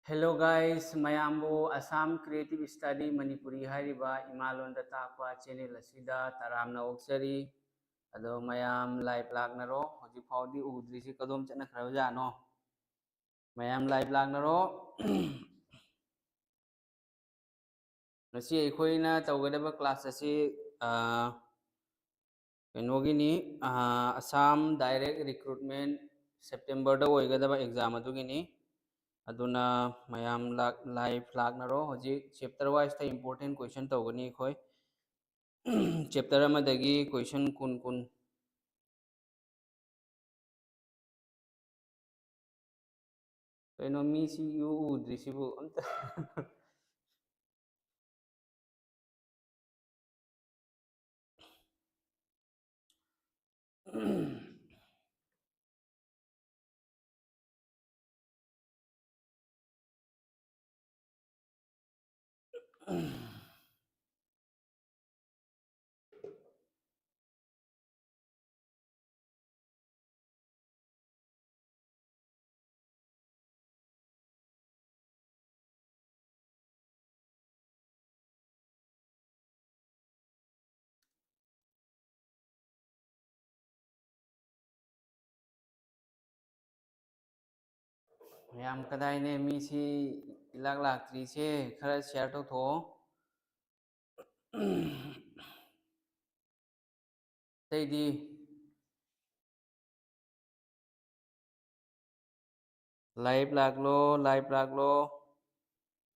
Hello guys, mayambu Assam Creative Study Manipuri hariba imalonda takpa channel asida taramna oksari ado mayam live lagnaro hoji faudi udrisi kadom chana kharajano mayam live lagnaro nasi ekhoi tawgadaba class asi kenogini Assam direct recruitment September da oigadaba exam adugini aduna mayam live lagnaro hoji chapter wise ta important question tawgani khoi chapter amadagi question kun kun kaino mi si yu udrisibu amta mayam kadai ne mi si ilag laktri se khara share to tho tei di live laglo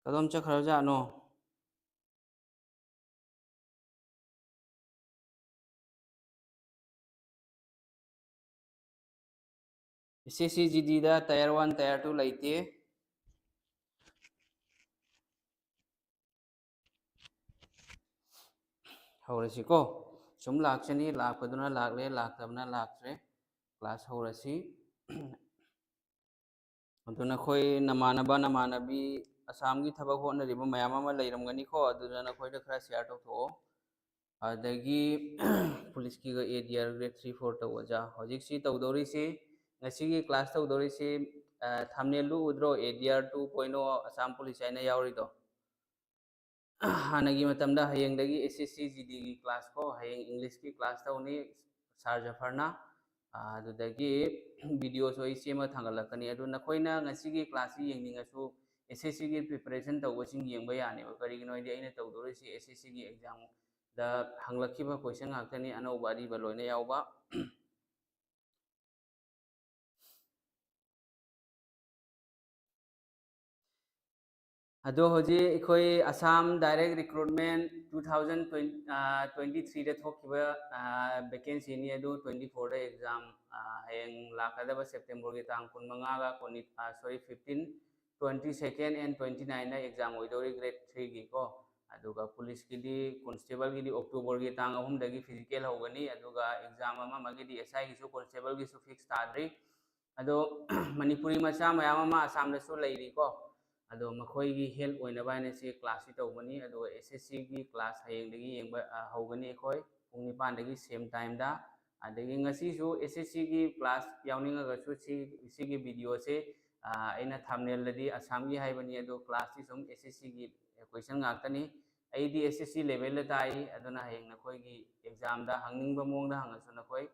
kadom cha kharaja no SSCGD da tier 1 tier 2 laite haurasi ko sum lakchani lakpaduna lakle laktabna laktre class haurasi aduna khoi namanabi Assam gi thabak hona riba mayam ama leiramgani ko aduna khoi da khara share to tho adagi police ki ga ADR grade 3 4 to waja hojik si tawdori si ngasi gi class tawdori si thumbnail lu udro ADR 2.0 Assam police aina yauri do hanagi matamda hayeng dagi SSC GD gi class ko hayeng English ki class tawni Sir Jafarna adudagi video so isema thangalakani adu nakoina ngasi gi class yi yengningasu SSC gi preparation tawbasing yengba yani ba kari ginoi di aina tawdori si SSC gi exam da hanglakhiba question ngaktani anauba ariba loina yauba ado hoji ekhoi Assam direct recruitment 2023 da thokiba vacancy ni adu 24 da exam hayeng lakadaba September gi tang 15 ga sorry 15 22nd and 29 na exam oidori grade 3 gi ko aduga police ki di constable gi di October gi tang ahum dagi physical hogani aduga exam ama magi di SI gi su constable gi su fix tadri ado manipuri macha mayam ama Assam da su leiri ko ado makhoi gi help oina baina si class si tawbani ado SSC gi class hayeng dagi yengba hogani khoi pung nipan dagi same time da adagi ngasi su SSC gi class yawninga ga su si gi video se aina thumbnail ladi Assam gi haibani ado class si sum SSC gi question ngaktani aidi SSC level la tai aduna hayeng na khoi gi exam da hangningba mong da hangasu na khoi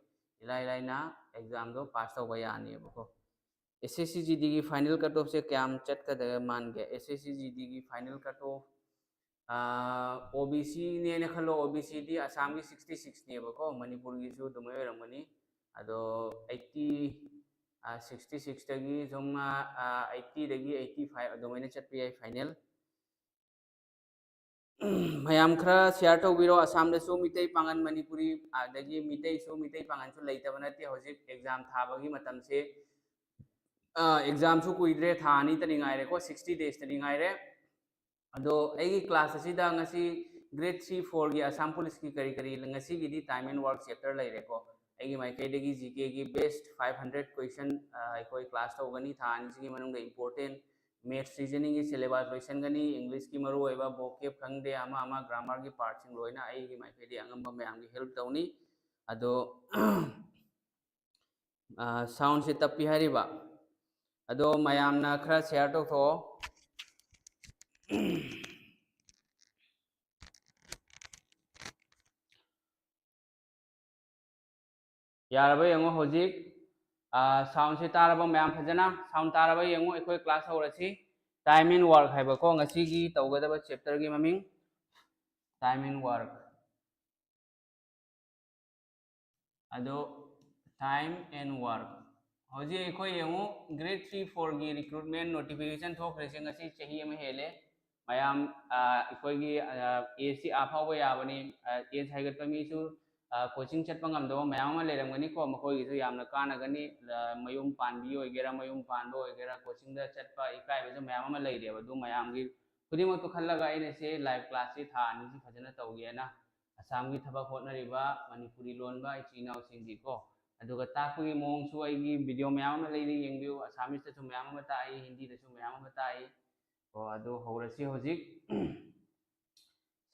ilai laina exam do pass tawba yani bako SSCGD की final cut off से क्या चट का मान गया SSCGD की final cut off OBC ने खलो OBC दी असम की 66 ने बको मणिपुर की सु दुमे रमनी अदो 80 66 तगी जोम 80 दगी 85 अदो मैंने चट पे final mayam khara share tawbiro Assam da su mitai pangan Manipuri adagi mitai pangan su leitaba nate hojik exam thabagi matam se exam su kuidre thani tani ngaire ko 60 days tani ngaire ado egi class asida ngasi grade 3 4 gi Assam police ki kari ngasi gi di time and work chapter laire ko egi mai kai degi GK gi best 500 question koi class to gani thani gi manung da important maths reasoning gi syllabus loisan gani English ki maru oiba vocab khangde ama grammar gi part sing loina egi mai kai di angam mayam gi help tawni ado sound se tapi hariba ado mayamna khara share to tho यारबा यंगो होजिक sound से तारबा ma'am फजना sound तारबा यंगो एकोई class होरसी time and work है बको ngasi gi तौगदब चैप्टर की ममिंग टाइम इन वर्क अदो टाइम एंड वर्क होजी एकोई यंगो ग्रेड 3 4 की रिक्रूटमेंट नोटिफिकेशन थोखरेसे ngasi चही अम हेले मैम एकोई की एसी आफाव याबनी एज हाइगत मीसु कोचिंग चटपंगमदो मैम लेरमगनी को मखोइसु यामना कानगनी मयूम पानबी ओइगेरा मयूम पानबो ओइगेरा कोचिंग दा चटपा इकाइबजु मैम लेरेबा दु मैम की खुदिमक तो खल्लगा आइने से लाइव क्लास से था नि फजना तौगेना असम की थबक होटनरिबा मणिपुरी लोनबा इचिनाव सिंगी को अदुगा ताकुगी मोंगसु आइगी वीडियो मैम लेरी यंगबिउ असामिस तसु मैम ताई हिंदी तसु मैम ताई ओ अदु होरसी होजिक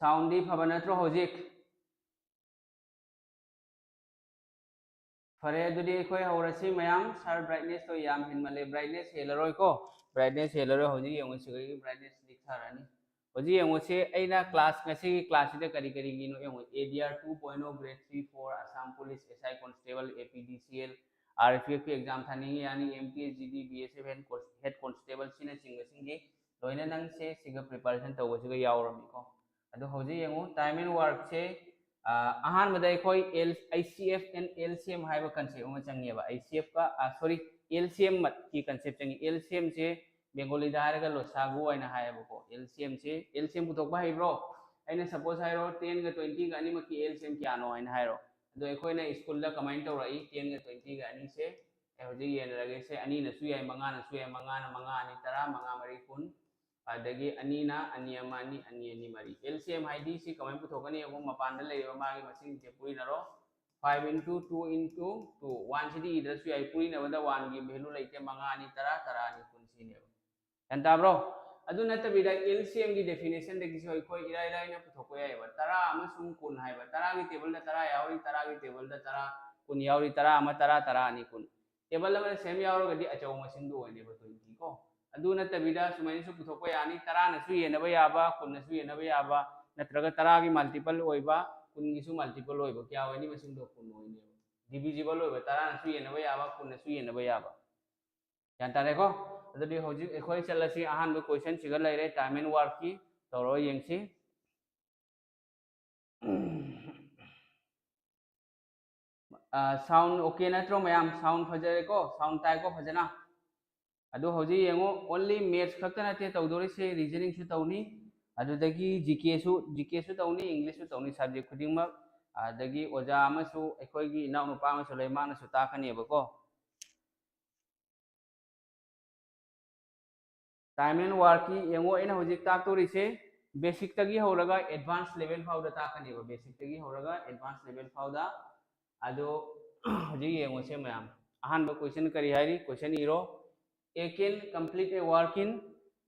साउंडी फबनत्रो होजिक फरे अदुदी एकोई होरसी मैम सर ब्राइटनेस तो याम हिनमले ब्राइटनेस हेलरोय को ब्राइटनेस हेलरोय होजी यंगो सिगई ब्राइटनेस दिखारानी होजी यंगो से एना क्लास ngasi क्लास से करी करी गिनो यंगो ADR 2.0 grade 3 4 Assam police SI constable APDCL RPF exam थानी यानी एमपीएसजीडी बीएसएफ हेड कांस्टेबल सिने सिंगसिंगी लोइना नंग से सिग प्रिपरेशन तवसिग यावरमी को अदो होजी यंगो टाइम एंड वर्क से अहान मदे कोई ICF एंड LCM हाइबा कंसेप्ट में चंगेबा ICF का सॉरी LCM मत की कंसेप्ट चंगी LCM से बेंगोली दायरगा लोसागु आइना हाइबको LCM से LCM पुथोकबा हाइब्रो आइना सपोज हाइरो 10 गा 20 गा अनि मकी LCM क्यानो आइना हाइरो अदो एकोइना स्कूल दा कमेंट तौरई 10 गा 20 गा अनि से होजी येनरगे से अनि नसु याय मंगा नसु याय मंगा ना मंगा अनि 10 मंगा मरी कुन अदगी अनीना अनि अमा अनि अनि अनि मरी LCM हाइदी सी कमेंट पुथोकनी एगो मपान दा लेबा मागी मसिंग से पुरी नरो 5 into 2 into 2 1 सिदी इधर याय पुरी नबदा 1 की वैल्यू लेते मंगा अनि 10 10 अनि कुन सिने एंताब्रो अदु नतबिदा LCM की डेफिनेशन दे किसी कोई इराय इराय ना पुथोको यायबा 10 अमसुंग कुन हाइबा 10 की टेबल दा 10 यावरी 10 की टेबल दा 10 कुन यावरी 10 अमा 10 10 अनि कुन टेबल दा सेम यावरगदी अचौ मसिंग दो ओइनेबा 20 को अदु नतबिदा सुमाइसु पुथोको यानी 10 नसु येनबा याबा कुन नसु येनबा याबा नत्रगा 10 की मल्टीपल ओइबा कुन गिसु मल्टीपल ओइबा क्या ओइनी मसिंग दो कुन ओइनेबा डिविजिबल ओइबा 10 नसु येनबा याबा कुन नसु येनबा याबा यान तारेको अदुदी होजिक एखोय चलसी अहान क्वेश्चन सिगर लेरे टाइम एंड वर्क की तौरो यंगसी साउंड ओके नत्रो मैम साउंड फजरे को साउंड ताई को फजना अदु होजी यंगो ओनली मैथ्स खक्ता नते तौदोरी से रीजनिंग सु तौनी अदुदगी जीके सु तौनी इंग्लिश सु तौनी सब्जेक्ट खुदिंगमक अदगी ओजा अमसु एखोयगी इनाउ नुपा अमसु लेमाना सु ताकनेबको टाइम एंड वर्क की यंगो एना होजिक ताकतोरी से basic तगी होरगा advance level फाउदा ताकनेबा basic तगी होरगा advance level फाउदा अदो होजिक यंगो से मैम अहान क्वेश्चन करी हाइरी question इरो A can complete a work in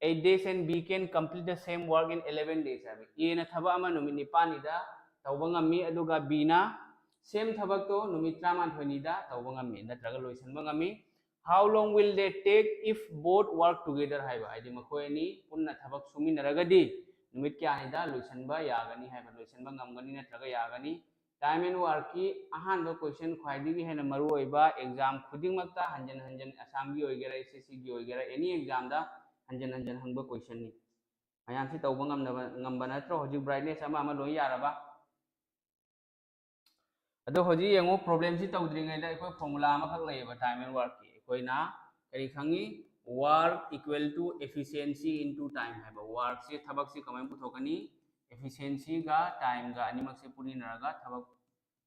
8 days and B can complete the same work in 11 days habi A na thaba ama numit nipani da tawba ngami aduga B na same thabak to numit 13 da tawba ngami natraga loisanba ngami how long will they take if both work together haiba adi makhoi ni punna thabak suminaragadi numit kya ni da loisanba yagani haiba loisanba ngamgani natraga yagani time and work की Ahaan question खाई हेन मरु exam खुदिंगमक्ता हंजन हंजन Assam की होइगेरा SSC की होइगेरा any exam दा हंजन हंजन हंगबा question नि मयाम से तौबा ngamba natro hoji brightness ama ama loi yaraba ado hoji yengo problem si tawdringai da ekoi formula ama khak laiba time and work ki ekoi na kari khangi work equal to efficiency into time haiba work se thabak si kamai puthokani efficiency ga time ga animak se puri naraga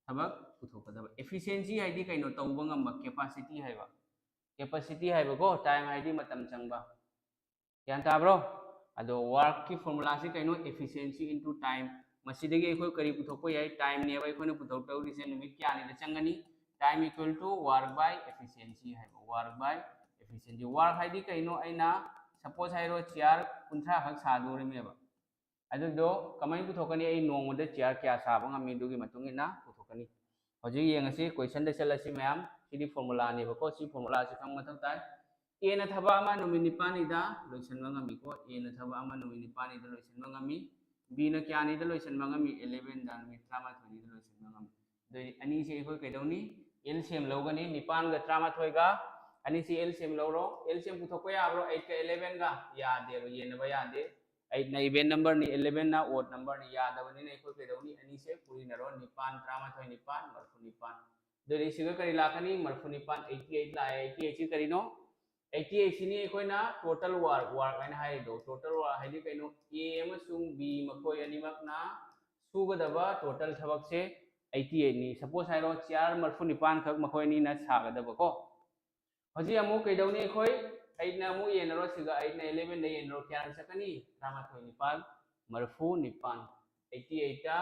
thabak puthokadaba efficiency haidi kaino tawba ngamba capacity haiba ko time haidi matam changba yan tabro ado work की formula से कहीं efficiency into time मसीदगी एकोई करी पुथोको याई time ने भाई कोने पुथोक तौरी से निमित क्या आने चंगनी time equal to work by efficiency है work by efficiency work है दी कहीं आई ना suppose है रो chair कुंठा हक साधुरे में बा अदो दो कमाई पुथोकनी आई नोंग मदे chair क्या साबंग अमी दुगी मतुंगी ना पुथोकनी होजी ये ngasi question दे चलसी मैम सीडी formula ने बको सी formula से खंग मतक ताई A na thaba ama numit nipani da loisan mangami ko A na thaba ama numit nipani da loisan mangami B na kya ni da loisan mangami 11 da numit trama thoi da loisan mangami do ani se ko kai dawni LCM logani nipan ga trama thoi ga ani se LCM loro LCM puthok ko ya bro 8 ka 11 ga ya de ro ye na ba ya de 8 na even number ni 11 na odd number ni ya da bani ne ko kai dawni ani se puri na ro nipan trama thoi nipan marfu nipan do ri siga kari lakani marfu nipan 88 la 88 chi kari no 88 sini akoina total work aina hai do total work hai di kaino A amasung B makoi animak na sugadaba total thabak se 88 ni suppose hai ro chair marfu nipan khak makoi ni na sagadaba ko hoji amu kai dawni khoi 8 na mu yen ro siga 8 na 11 da yen ro kya sakani rama thoi nipan marfu nipan 88 ta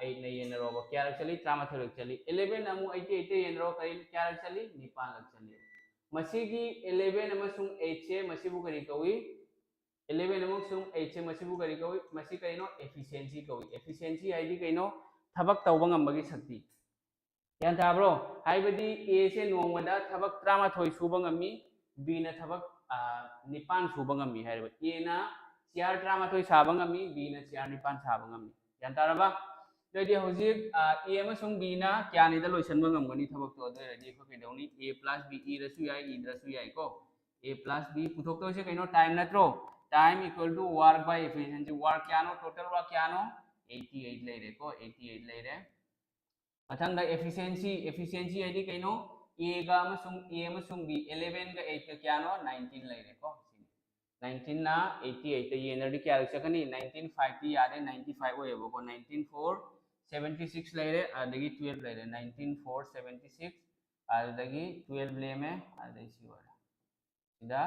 8 na yen ro kya chali rama thoi chali 11 na mu 88 ta yen ro kai kya chali nipan lak chali masigi 11 amasung 8 se masibu kari kawi 11 amasung 8 se masibu kari kawi masi kaino efficiency kawi efficiency haidi kaino thabak tawbang ambagi sakti yan tabro haibadi A se nongmada thabak trama thoi subang ami B na thabak nipan subang ami haiba A na chair trama thoi sabang ami B na chair nipan sabang ami yan taraba jadi hojik A amasung B na kya ni da loisan bangam gani thabak to da ready ko kai dawni A plus B E rasu yai E rasu yai ko A plus B puthok to se kaino time natro time equal to work by efficiency work kya no total work kya no 88 lai re ko 88 lai re mathang da efficiency hai di kaino A ga amasung A amasung B 11 ga 8 ka kya no 19 lai re ko 19 na 88 ta yen di kya sakani 19 5 ti yade 95 oye ko 19 4 76 lai re adagi 12 lai re 19 4 76 adagi 12 le me adagi si ora ida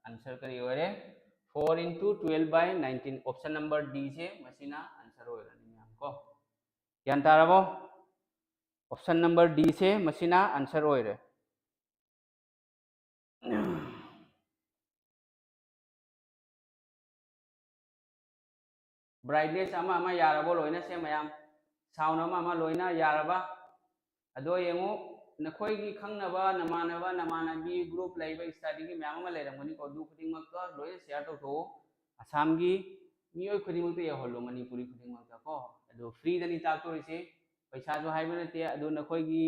answer kari ore 4 into 12 by 19 option number D se masina answer hoira ni am ko yan tarabo option number D se masina answer hoire brightness ama yarabo loina se mayam sound ama loina yaraba ado yengo nakhoi gi khangnaba namanabi group laiba study gi myam ama leramani ko du khuding mak ka loi share to to assam gi miyoi khuding mak te hollo manipuri khuding mak ko ado free dani tak to rise paisa jo haiba te ado nakhoi gi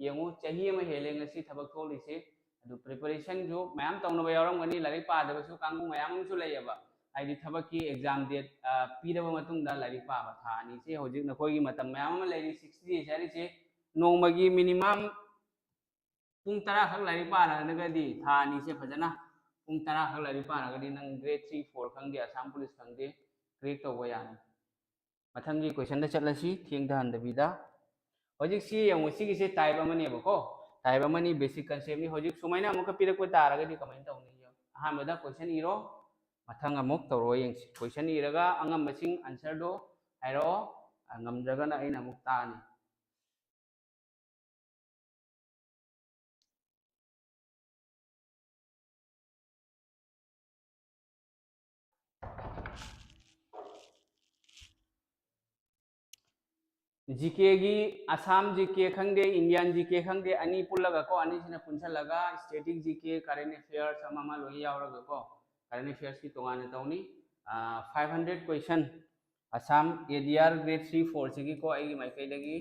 yengo chahi ama hele ngasi thabak tholi se ado preparation jo myam tawna ba yaram gani larik pa da su kangu myam su layaba ai thabak ki exam date pidaba matung da larik pa ba tha ani se hojik nakhoi gi matam myam ama lairi 60 days hari se nongmagi minimum pung tara khak lari para nagadi tha ni se phajana pung tara khak lari para gadi nang grade 3 4 khang de assam police khang de grade to goyan mathang gi question da chatlasi thieng da han da bida hojik si yang si gi se type amani ba ko type amani basic concept ni hojik sumaina amuka pirak ko tara gadi comment taw ni yo ha mada question iro mathang amuk tawro yang question iraga angam masing answer do hairo angam jaga na ina amuk ta ni GK gi Assam GK khangde Indian GK khangde ani pullaga ko ani sina punchalaga static GK current affairs sama loi yauraga ko current affairs ki tongana tawni 500 question Assam ADR grade 3 4 sigi ko ai mai kai dagi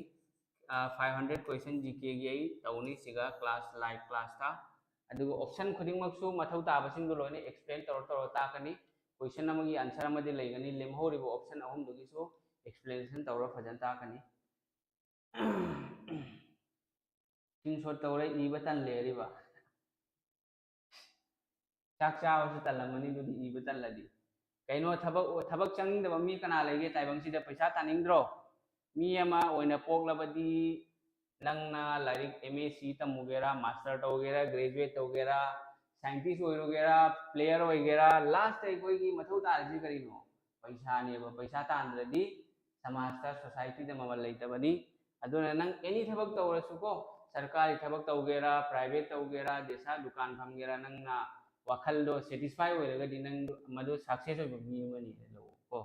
500 question GK gi ai tawni siga class live class ta adugo option khuding maksu mathau ta basing do loine explain toro ta kani question amagi answer amadi leigani lemhori bo option ahum dugi so explanation tawra fajan ta kani screenshot tawre iba tan leriba chak chaw su talamani du iba tan ladi kaino thabak changing da mi kana lege taibang sida paisa taningdro mi ama oina poklabadi nangna larik MSc tamugera master tawgera graduate tawgera scientist oirogera player oigera last ai koi gi mathau tarji karino paisa ne ba paisa tandradi samasta society da mamal leitabani aduna nang any thabak tawrasu ko सरकारी थबक तौगेरा private तौगेरा देसा दुकान फमगेरा नंगना वाखल दो satisfy होइरगदि नंग मदु success होइबा me money लो को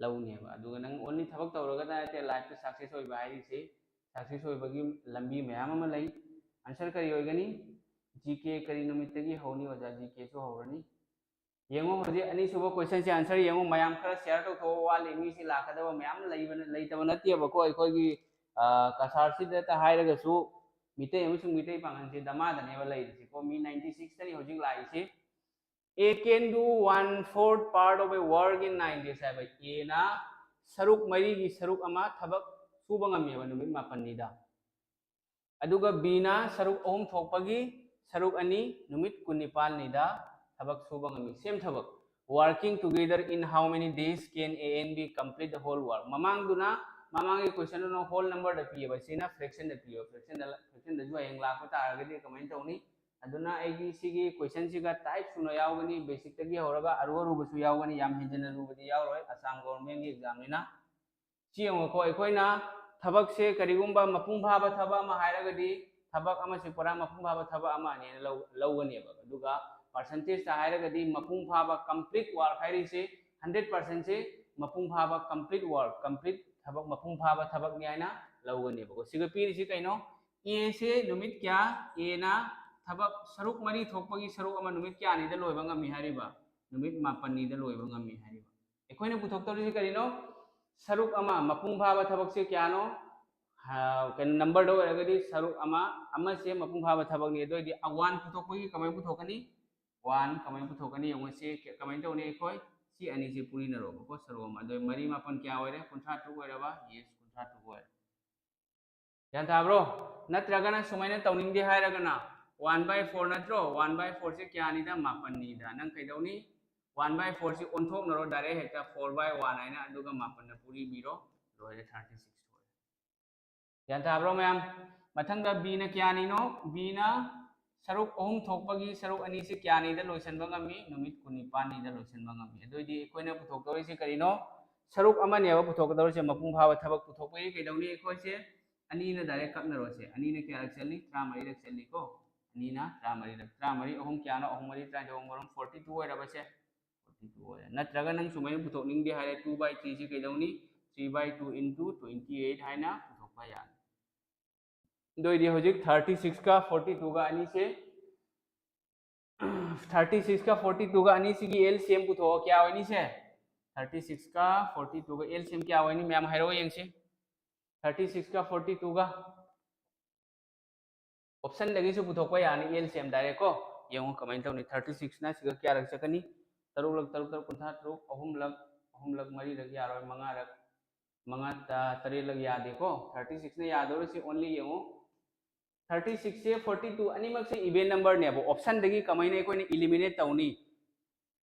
लौनेबा अदुगा नंग only थबक तौरगा दाते life तो success होइबा हाइसे success होइबगी लंबी मयाम अमा लई आंसर करी होइगनी जीके करी नुमित्तगी हौनी ओजा जीके सु हौरनी येंगो होजे अनी सुबो क्वेश्चन से आंसर येंगो मयाम खरा शेयर तो थो वाले मी से लाखदब मयाम लैतब नतियब को अखोगी कसार सिद ता हाइरगसु मिते अमसु मिते पांगन से दमादने लैरिसे को मी 96 तनी होजिक लाइसे A can do 1/4 part of a work in 9 days है भाई A ना सरुक मरी की सरुक अमा थबक सुबह ngami ba numit mapan ni da aduga B na सरुक ohum thokpagi सरुक ani numit 19 ni da थबक सुबह ngami same थबक working together in how many days can A and B complete the whole work mamang duna mamang ki question no whole number da piye ba sina fraction da piye fraction da ju ayeng la ko ta ga di comment tawni aduna aigi sigi question siga type suno yaugani basic tagi horaga aru basu yaugani yam hinjana rubadi yauroi assam government gi exam ni na chiang ko ekoina thabak se karigumba mapung phaba thaba ma hairagadi thabak ama se pura mapung phaba thaba ama ne lawgani ba aduga percentage ta hairagadi mapung phaba complete work hairi se 100% se mapung phaba complete work complete thabak mapung phaba thabak ni aina lawgani ba siga piri si kaino A se numit kya A na थबक सरुक मरी थोपगी सरुक अमा नुमित क्या नि द लोइबा ngami hariba numit 8 ni da loiba ngami hariba एकोइने पुथोक्तौरि करिनो सरुक अमा मपुंग भाबा थबक से क्या नो के नंबर दो अगदी सरुक अमा से मपुंग भाबा थबक नि दोइदि 1 पुथोकपगी कमाय पुथोकनी 1 कमाय पुथोकनी यंग से कमाय तौने एकोइ सी अनि से पुरी न रोबो को सरुक अमा दोइ मरी मापन क्या होइरे 32 होइरबा यस 32 होइरे यान ताब्रो नत्रगना सुमाइना तौनिंग दि हाइरगना 1/4 नत्रो 1/4 से क्या निदा मापन निदा नंग कैदौनी 1/4 से ओंथोक नरो डायरेक्ट हेक्टा 4/1 आइना अदुगा मापन न पूरी बीरो रोहे 36 होय यान ताब्रो मैम मथंग दा b न क्या निनो b न सरुक ओहम थोकपगी सरुक अनि से क्या निदा लोइसन बंगमी नुमित 19 निदा लोइसन बंगमी अदुइदि एकोइना पुथोकतौरि से करिनो सरुक अमनेबा पुथोकतौरि से मपुंग भाबा थबक पुथोकपगी कैदौनी एकोइ से अनि न डायरेक्ट ककनरो से अनि न क्या रख चली 33 रख चली को नीना त्रामरी अहम क्या ना अहम मरी त्राइ अहम गरम 42 होइरबा से 42 होइरा नत्रगा नंग सुमाय पुथोकनिंग दि हाइरे 2/3 से कैदौनी 3/2 into 28 हाइना पुथोकपा या दोइदि होजिक 36 का 42 का अनि से 36 का 42 का अनि सिगी एलसीएम पुथो क्या होइनी से 36 का 42 का एलसीएम क्या होइनी मैम हाइरो यंगसे 36 का 42 का ऑप्शन लगी सु पुथोकपा यानी एलसीएम डायरेक्ट को येंगो कमेंट तौनी 36 ना सिगा क्या रख सकनी तरुक लग तरुक तरुक कुंथा तरुक अहुम लग मरी लग यारो मंगा तरे लग यादे को 36 ने यादो से ओनली येंगो 36 से 42 अनिमक से इवेंट नंबर ने अब ऑप्शन दगी कमाइने कोई एलिमिनेट तौनी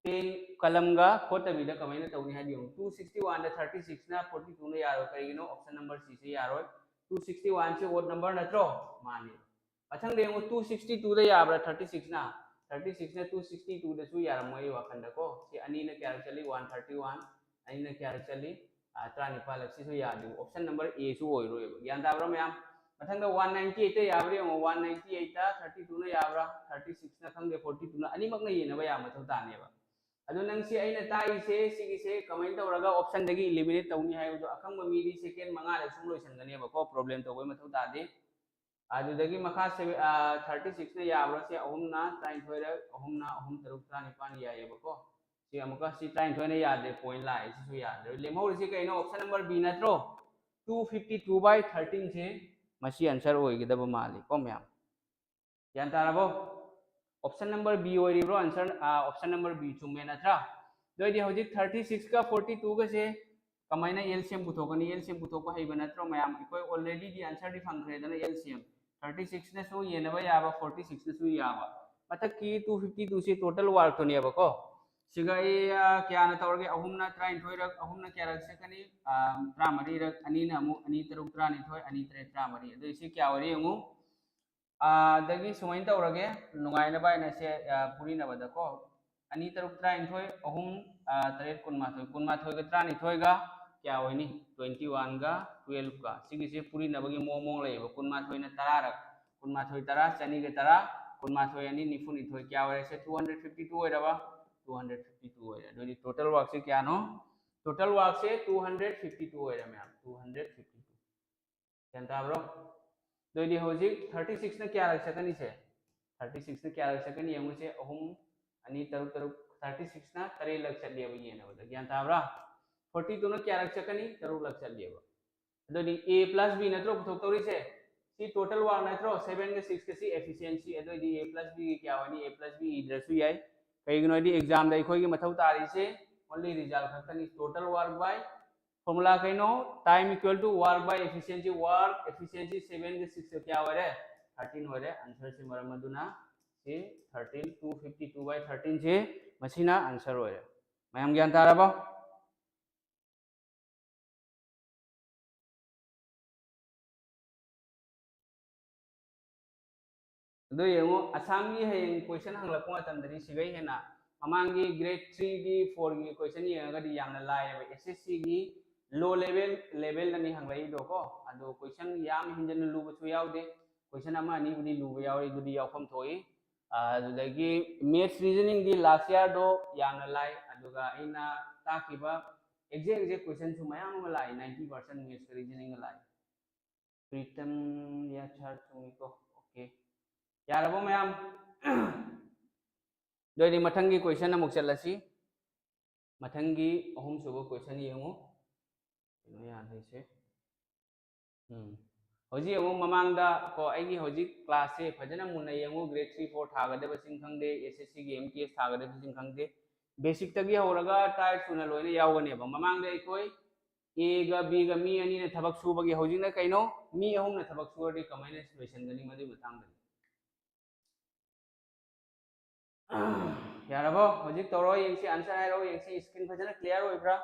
पेन कलमगा खोतबीदा कमाइने तौनी हादि 261 दा 36 ना 42 ने यारो करिनो ऑप्शन नंबर सी से यारो 261 से ओड नंबर नत्रो माने अथंग देंगो 262 दा याब्रा 36 ना 36 ने 262 दा सु यार मोई वाखंड को से अनि ने क्या चली 131 अनि ने क्या चली 34 लक्सी सु यादु ऑप्शन नंबर ए सु होय रोय ज्ञान दाब्रा मैम अथंग दा 198 दा याब्रे 198 दा 32 ने याब्रा 36 ना थंग 42 ना अनि मक ने येनबा या मथौ तानेबा अदु नंग से अइना ताई से सिगी से कमेंट तौरगा ऑप्शन दगी एलिमिनेट तौनी हाइबो अखंग मिदी सेकेंड मंगा ले सुम लोइसनगनेबा को प्रॉब्लम तो कोई मथौ तादे अदुदगी मखा 36 ने याब्रा से अहुम ना 33 रे अहुम ना अहुम तरुक 34 यायेबको से अमुका सी 33 ने यादे पॉइंट लाइ सिसु यादे लेमौ से कइनो ऑप्शन नंबर बी नत्रो 252/13 से मसी आंसर होइगदब माली को मैम यान ताराबो ऑप्शन नंबर बी होइरिब्रो आंसर ऑप्शन नंबर बी चुमे नत्रा दोइदि हौजिक 36 का 42 का से कमाइना एलसीएम पुथोकनी एलसीएम पुथोक हाइबा नत्रो मैम इकोय ऑलरेडी दी आंसर दी फंखरे दना एलसीएम 36 ने सु येनबा याबा 46 ने सु याबा मथक की 252 से टोटल वर्क तो नेबा को सिगा क्या न तौरगे अहुम ना 33 रक अहुम ना क्या रक सकनी 33 रक अनि ना मु अनि तरुक 33 अनि 33 अदो इसे क्या वरी मु दगी सुमाइन तौरगे नुगाइना बाइना से पुरी नबदा को अनि तरुक 33 अहुम 3 कुनमाथोय गा 33 गा क्या होइनी 21 गा 12 का सिगी से पूरी नबगी मोमोंग लेबो कुनमाथोय ना 10 रक कुनमाथोय 10 चनी के 10 कुनमाथोय अनि निफुनिथोय क्या होय से 252 होइरबा 252 होइरा दोनी टोटल वर्क से क्या नो टोटल वर्क से 252 होइरा मैम 252 जानता ब्रो दोनी होजिक 36 ना क्या रख सकनी से 36 ना क्या लग सकनी ये मुझे अहम अनि तरुक तरुक 36 ना तरे लग चलिए ये ना बोला ज्ञान ताबरा 42 ना क्या लग सकनी तरुक लग चलिए अदोनी a plus b नत्रो पुथोक्तौरी से सी टोटल वार नत्रो 7 के 6 के सी एफिशिएंसी अदोनी a plus b क्या वानी a plus b इधर सु याई कईगनो दी एग्जाम दे खोई के मथौ तारी से ओनली रिजल्ट खतनी टोटल वर्क बाय फॉर्मूला कइनो time equal to work by efficiency 7 के 6 क्या होरे 13 होरे आंसर से मरम मदुना से 13 252 by 13 से मसीना आंसर होरे मैम ज्ञान ताराबो दो येंगो असम की है क्वेश्चन हंगलको मतंदरी सिगै हेना ममांगी ग्रेड 3 की 4 की क्वेश्चन येंगदी यामना लायबा एसएससी की लो लेवल ननी हंगलै दो को अदो क्वेश्चन याम हिंजन लुबसु यावदे क्वेश्चन अमा अनि बुदी लुबा यावै दुदी यावफम थोई अदुदगी मैथ्स रीजनिंग दी लास्ट ईयर दो यामना लाय अदुगा इना ताकिबा एग्जैक्ट क्वेश्चन सु मयाम मा लाय 90% मैथ्स रीजनिंग लाय प्रीतम या चार तुमिको ओके यारबो मैम दोदी मथंगी क्वेश्चन अमुक चलसी मथंगी अहम सुबो क्वेश्चन येंगो नो यादैसे होजी येंगो ममांगदा को आइगी होजी क्लास से फजना मुना येंगो ग्रेड 3 4 थागदे बसिंग खंगदे एसएससी की एमटीएस थागदे बसिंग खंगदे बेसिक तगी होरगा टाइप सुना लोइने यावगने बा ममांगदा इकोई ए गा बी गा मी अनि ने थबक सुबगी होजी ना कइनो मी अहम ने थबक सुरदी कमाइने सिचुएशन गनी मदि बतांगदे यारबो होजी तोरो येंसी आंसर हाइरो येंसी स्क्रीन फजना क्लियर होइब्रा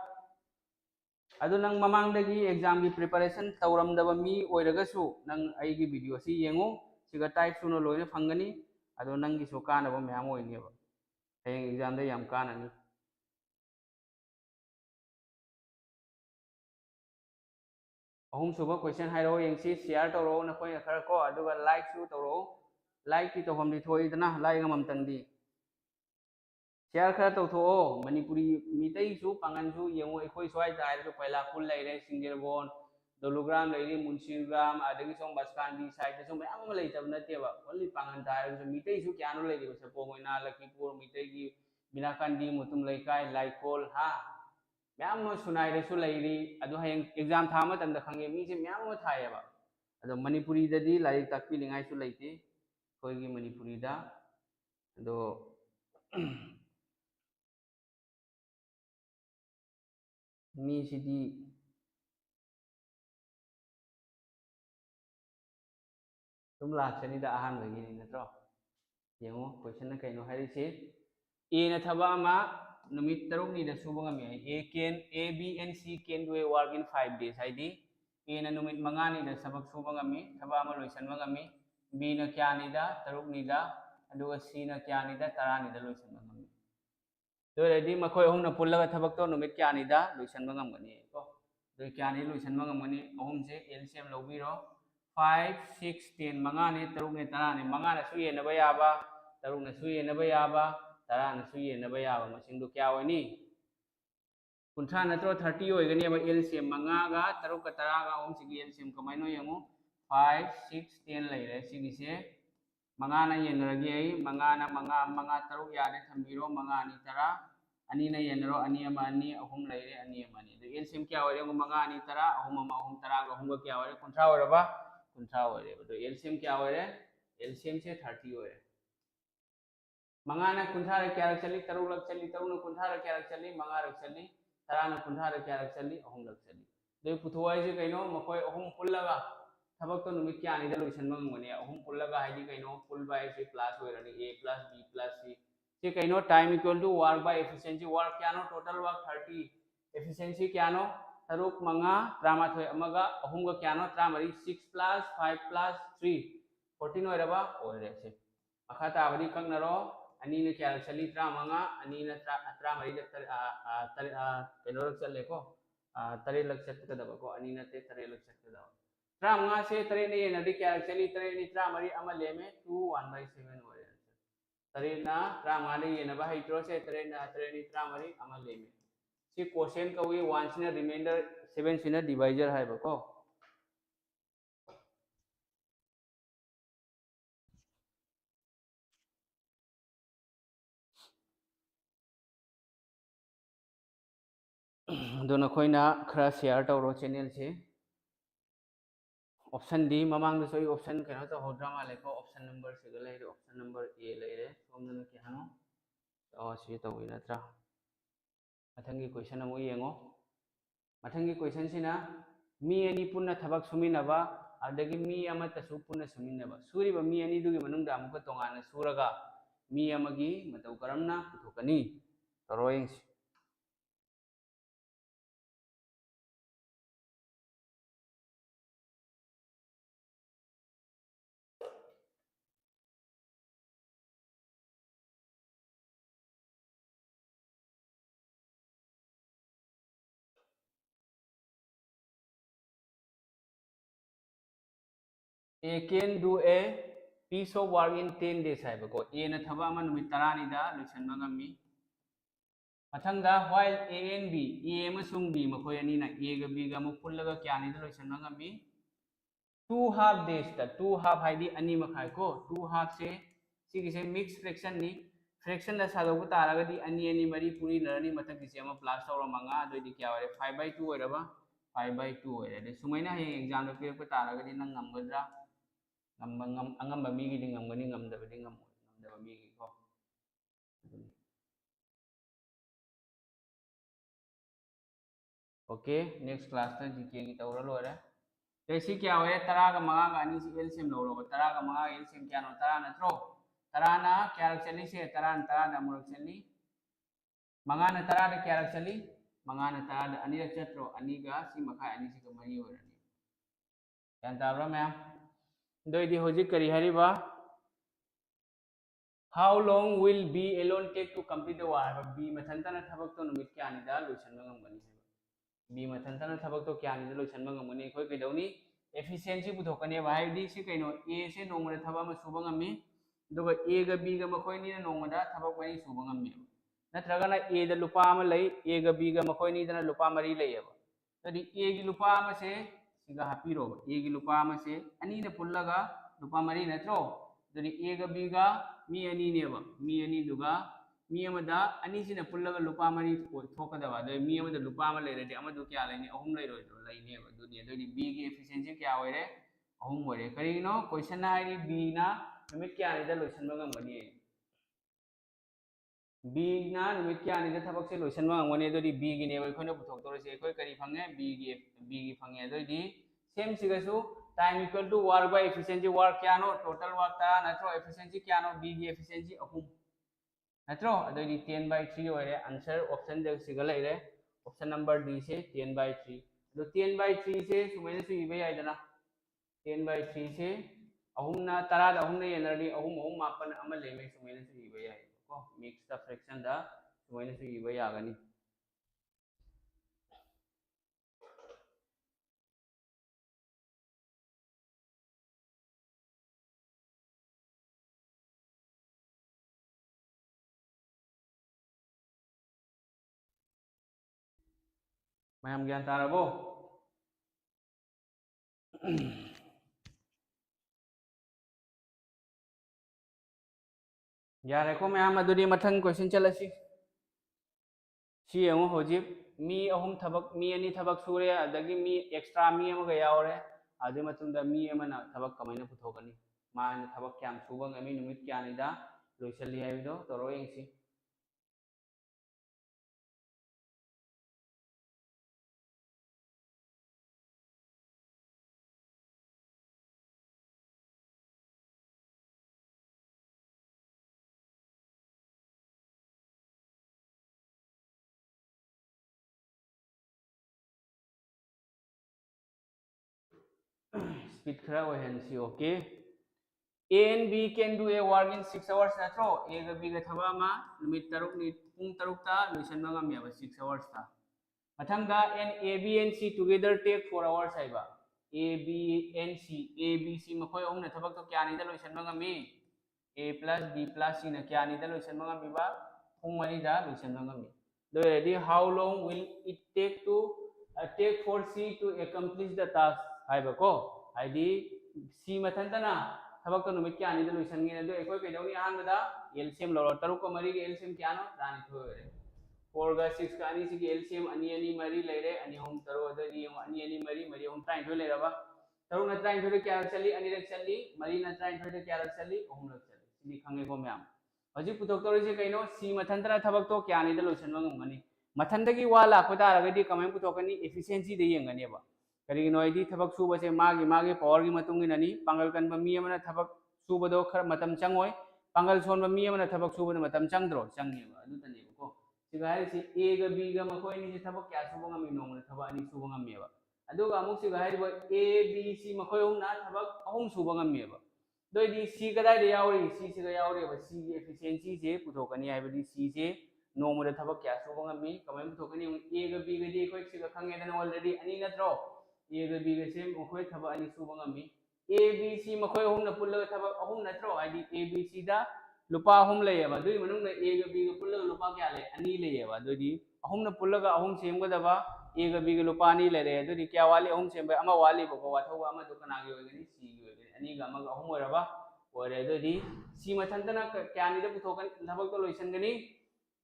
अदु नंग ममांगदगी एग्जाम की प्रिपरेशन तौरमदबा मी ओइरगसु नंग आइगी वीडियो सी येंगो सिगा टाइप सुनो लोइने फंगनी अदु नंगी सु कानबो म्याम ओइनेबा हेंग एग्जाम दे याम काननी अहम सुबह क्वेश्चन हाइरो येंसी शेयर तौरो नखोय खर को अदुगा लाइक सु तौरो लाइक की तौफम दि थोइदना लाइक ममतंदी शेयर खर तौथो मणिपुरी मितई सु पांगन सु येंगो एखोय स्वाइ ताइरसु पहला फुल लेरे सिंगल बोन डोलोग्राम लेरी मुंशीग्राम अदगी सोम बसकांदी साइड सु मयाम अमा लेतब नतेबा ओनली पांगन ताइरसु मितई सु क्यानो लेरी बस पोगोइना लकीपुर मितई की बिनाकांदी मुतुम लैकाय लाइकोल हा मैम सुनाइरसु लेरी अदु हयंग एग्जाम था मतंद खंगे मीसे मैम अमा थायेबा अदो मणिपुरी ददी लाइक ताकपि लिंगाय सु लेते कोइगी मणिपुरी दा अदो मी सिदी तुम लाचनी दा आहान बगिनी नत्रो येंगो क्वेश्चन न कइनो हारिसे ए न थबा मा नुमित तरुक नि दा सुबंग मे A B and C can do a work in 5 days हाइदी ए न नुमित मंगा नि दा सबक सुबंग मे थबा मा लोइसन मंग मे बी न क्या नि दा तरुक नि दा अदुगा सी न क्या नि दा तरा नि दा लोइसन मंग मे दो रेडी मखोय अहुम न पुल्लगा थबक तो नुमित क्या नि दा लोइसन मंग गनी को दो क्या नि लोइसन मंग गनी अहुम से एलसीएम लौबिरो 5 6 10 मंगा ने तरुक ने तरा ने मंगा न सु येनबा याबा तरुक न सु येनबा याबा तरा न सु येनबा याबा मसिंग दो क्या होनी कुंठा नत्रो 30 होइगनी अब एलसीएम मंगा गा तरुक का तरा गा अहुम सिगी एलसीएम कमाइनो यंगो 5 6 10 लेरे सिगी से मंगा न येनरगी आई मंगा न मंगा मंगा तरुक यादे थंबिरो मंगा नि तरा अनि न येनरो अनि अमा अनि अहुम लेरे अनि अमा नि दो एलसीएम क्या होरे मंगा अनि तरा अहुम अमा अहुम तरा गा अहुम गा क्या होरे कुंठा होरबा कुंठा होरे तो एलसीएम क्या होरे एलसीएम से 30 होरे मंगा न कुंठा रे क्या रख चली तरुक लग चली तरुक न कुंठा रे क्या रख चली मंगा रख चली तरा न कुंठा रे क्या रख चली अहुम लग चली दो पुथुवाई से कइनो मकोय अहुम पुल्लगा थबक तो नुमित क्या नि दा लोइसन मंगने अहुम पुल्लगा हाइदी कइनो पुल बाय से प्लस होइरनी a plus b plus c से कइनो time equal to work by efficiency work क्या नो टोटल वर्क 30 एफिशिएंसी क्या नो तरुक मंगा त्रामाथोय अमगा अहुम गा क्या नो त्रामरी 6 plus 5 plus 3 14 होइरबा ओइरे से मखा ताबदी कंगनरो अनि ने क्या चली त्रामंगा अनि ने त्रामरी कइनो रक चले को तरे लग चटकदबा को अनि नते तरे लग चटकदबा त्रामंगा से तरे ने नदी क्या चली तरे नि त्रामरी अमा लेमे 2 1/7 होरे तरे ना त्रामंगा ने ये नबा हाइट्रो से तरे नि त्रामरी अमा लेमे सी क्वोशिएंट कवी 1 सिना रिमाइंडर 7 सिना डिवाइजर है बको ꯑꯗꯣ ꯅꯈꯣꯏꯅ ꯈꯔ ꯁꯤꯌꯥꯔ ꯇꯧꯔꯣ ꯆꯦꯅꯦꯜꯁꯦ ऑप्शन डी ममांग दसो ऑप्शन कनो तो होद्रा माले को ऑप्शन नंबर सिग लेरे ऑप्शन नंबर ए लेरे सोमन के हानो सी तौई नत्रा मथंगी क्वेश्चन अमु येंगो मथंगी क्वेश्चन सिना मी अनि पुन्ना थबक सुमिनबा अदगी मी अमतसु पुन्ना सुमिनबा सुरिबा मी अनि दुगी मनुंग दा अमुक तोंगाना सुरगा मी अमगी मतौ करमना पुथोकनी तरोइंग A can do a piece of work in 10 days हाइबको A ना थबा अमा नुमित 10 दा लोइसनबा ngami मथंगा while A and B A अमसुंग B मखोय अनि ना A गा B गा मु पुल्लगा क्यानि दा लोइसनबा ngami 2 half days दा 2 half हाइदी अनि मखाय को 2 half से सिगिसे मिक्स फ्रैक्शन नि फ्रैक्शन दा सादोगु तारागदी अनि अनि मरी पुरी नरनी मथक किसे अमा प्लस तौर मंगा दोइदि क्या होरे 5/2 ओइरबा 5/2 ओइरे सुमैना हे एग्जाम दो पिरक तारागदी नंग ngамगद्रा angamba migi di ngamgani ngamdaba di ngamdaba migi ko okay next class ता जीके की तौर लोरे जैसे क्या होए 13 का मंगा का अनि एलसीएम लो 13 का मंगा एलसीएम क्या नो 13 नत्रो 13 ना क्या रख चली से 13 13 दा मुरक चली मंगा ना 13 दा क्या रख चली मंगा ना 13 दा अनि रख चत्रो अनि का सी मखा अनि सी का मरी होरनी यान ताब्रा मैम दोइदी होजिक करी Hariba how long will B alone take to complete the work B mathantana thabak to numit kya ni da loisan ngam B mathantana thabak to kya ni da loisan ngam ngani khoi kai dawni efficiency puthokani ba haidi si kaino A se nongma thaba ma suba ngami duga A ga B ga makhoi ni na nongma da thabak mari suba ngami natraga na A da lupa ma lai A ga B ga makhoi ni da lupa mari lai aba tadi A gi lupa ma se siga hapiro A gi lupa ma se ani na pullaga lupa mari natro tadi A ga B ga मी अनि नेबा मी अनि दुगा मी अमदा अनि सिना पुल्लगा लुपा मरी थोकदबा दे मी अमदा लुपा म लेरेदि अमदु क्या लेनि अहुम लेरोइदो लेनेबा दुनिया दोदि B की एफिशिएंसी क्या होइरे अहुम होइरे करिनो क्वेश्चन हाइरि बी ना निमित क्या निदा लोइसनबा ngमगनि बी ना निमित क्या निदा थबक से लोइसनबा ngमगनि दोदि बी की नेबा खोने पुथोकतोरसे एखोय करि फंगे बी की फंगे दोदि सेम सिगसु time equal to work by efficiency work क्या नो total work ता नत्रो efficiency क्या नो B की efficiency अहुम नत्रो अदोदी 10/3 होइरे आंसर ऑप्शन दे सिगल लेरे ऑप्शन नंबर डी से 10/3 तो 10/3 से सुमैन सु इबे आइदना 10/3 से अहुम ना तरा दा अहुम ने एनर्जी अहुम अहुम मापन अमल लेमे सुमैन सु इबे आइ को मिक्स द फ्रैक्शन दा सुमैन सु इबे यागनी मैम ज्ञान तारबो यारे को मैम अदुदी मथंग क्वेश्चन चलसी सी यंगो होजिब मी अहुम थबक मी अनि थबक सुरे अदगी मी एक्स्ट्रा मी अमगा यावरे आदि मतुंदा मी अमना थबक कमाइना पुथोगनी मान थबक क्याम सुबा ngami numit kyanida loisali haibido toro yengsi speed khara ohensi okay A and B can do a work in 6 hours natro A ga B ga thaba ma numit taruk ni pung taruk ta loisan ngam ya 6 hours ta mathanga and A B and C together take 4 hours aiba A B and C A B C makhoi om na thabak to kya ni da loisan ngam mi A plus B plus C na kya ni da loisan ngam mi ba pung mani da loisan ngam mi do ready how long will it take to take for C to accomplish the task aiba ko ID C mathantana थबक तो नुमित क्या नि लोइसन गे दो एकोय पेदौनी आहान बदा LCM लो तरु को मरी गे LCM क्या no दानि थोरे 4 ga 6 ka ani sigi LCM ani ani mari leire ani hom taro adadi ani ani mari mari hom trai thoi leiraba taro na trai thoi kya chali ani rak chali mari na trai thoi kya rak chali hom rak chali sidi khange ko myam hoji putok tori se kaino si mathantara thabak to kya ni da loisan ngam mathandagi wala ko da ragadi kamai putokani efficiency de yengani ba kari no idi thabak su base magi power gi matung ni pangal kan ba mi amana thabak su bodo khar matam changoi pangal son ba mi amana thabak su bodo matam changdro changi ba adu tani ko siga hari si a ga b ga makoi ni thabak kya su ngam mi nong thabak ani su ngam mi ba adu ga amuk siga hari ba a b c makoi hum na thabak ahum su ngam mi ba doi di c ga dai de yauri c siga yauri ba c gi efficiency je putokani hai ba di c je नोमद थबक क्या सुबंगमी कमाई मुथोकनी ए ग B ग दी कोई सिगा खंगे दन already अनि नत्रो ए ग B ग से मखोय थबक अनि सुबंगमी ए बी सी मखोय हुम न पुल्ल थबक अहुम नत्रो आईडी ए बी सी दा लुपा अहुम लेयबा दुई मनुंग ए ग बी ग पुल्ल लुपा क्या ले अनि लेयबा दुई अहुम न पुल्ल ग अहुम सेम ग दबा ए ग बी ग लुपा अनि ले रे दुई क्या वाली अहुम सेम बा अमा वाली बको वाथो अमा दुकाना गे ओगनी सी गे ओगनी अनि ग अमा अहुम ओरबा ओरे दुई सी मथंतना क्या नि द पुथोकन थबक तो लोइसनगनी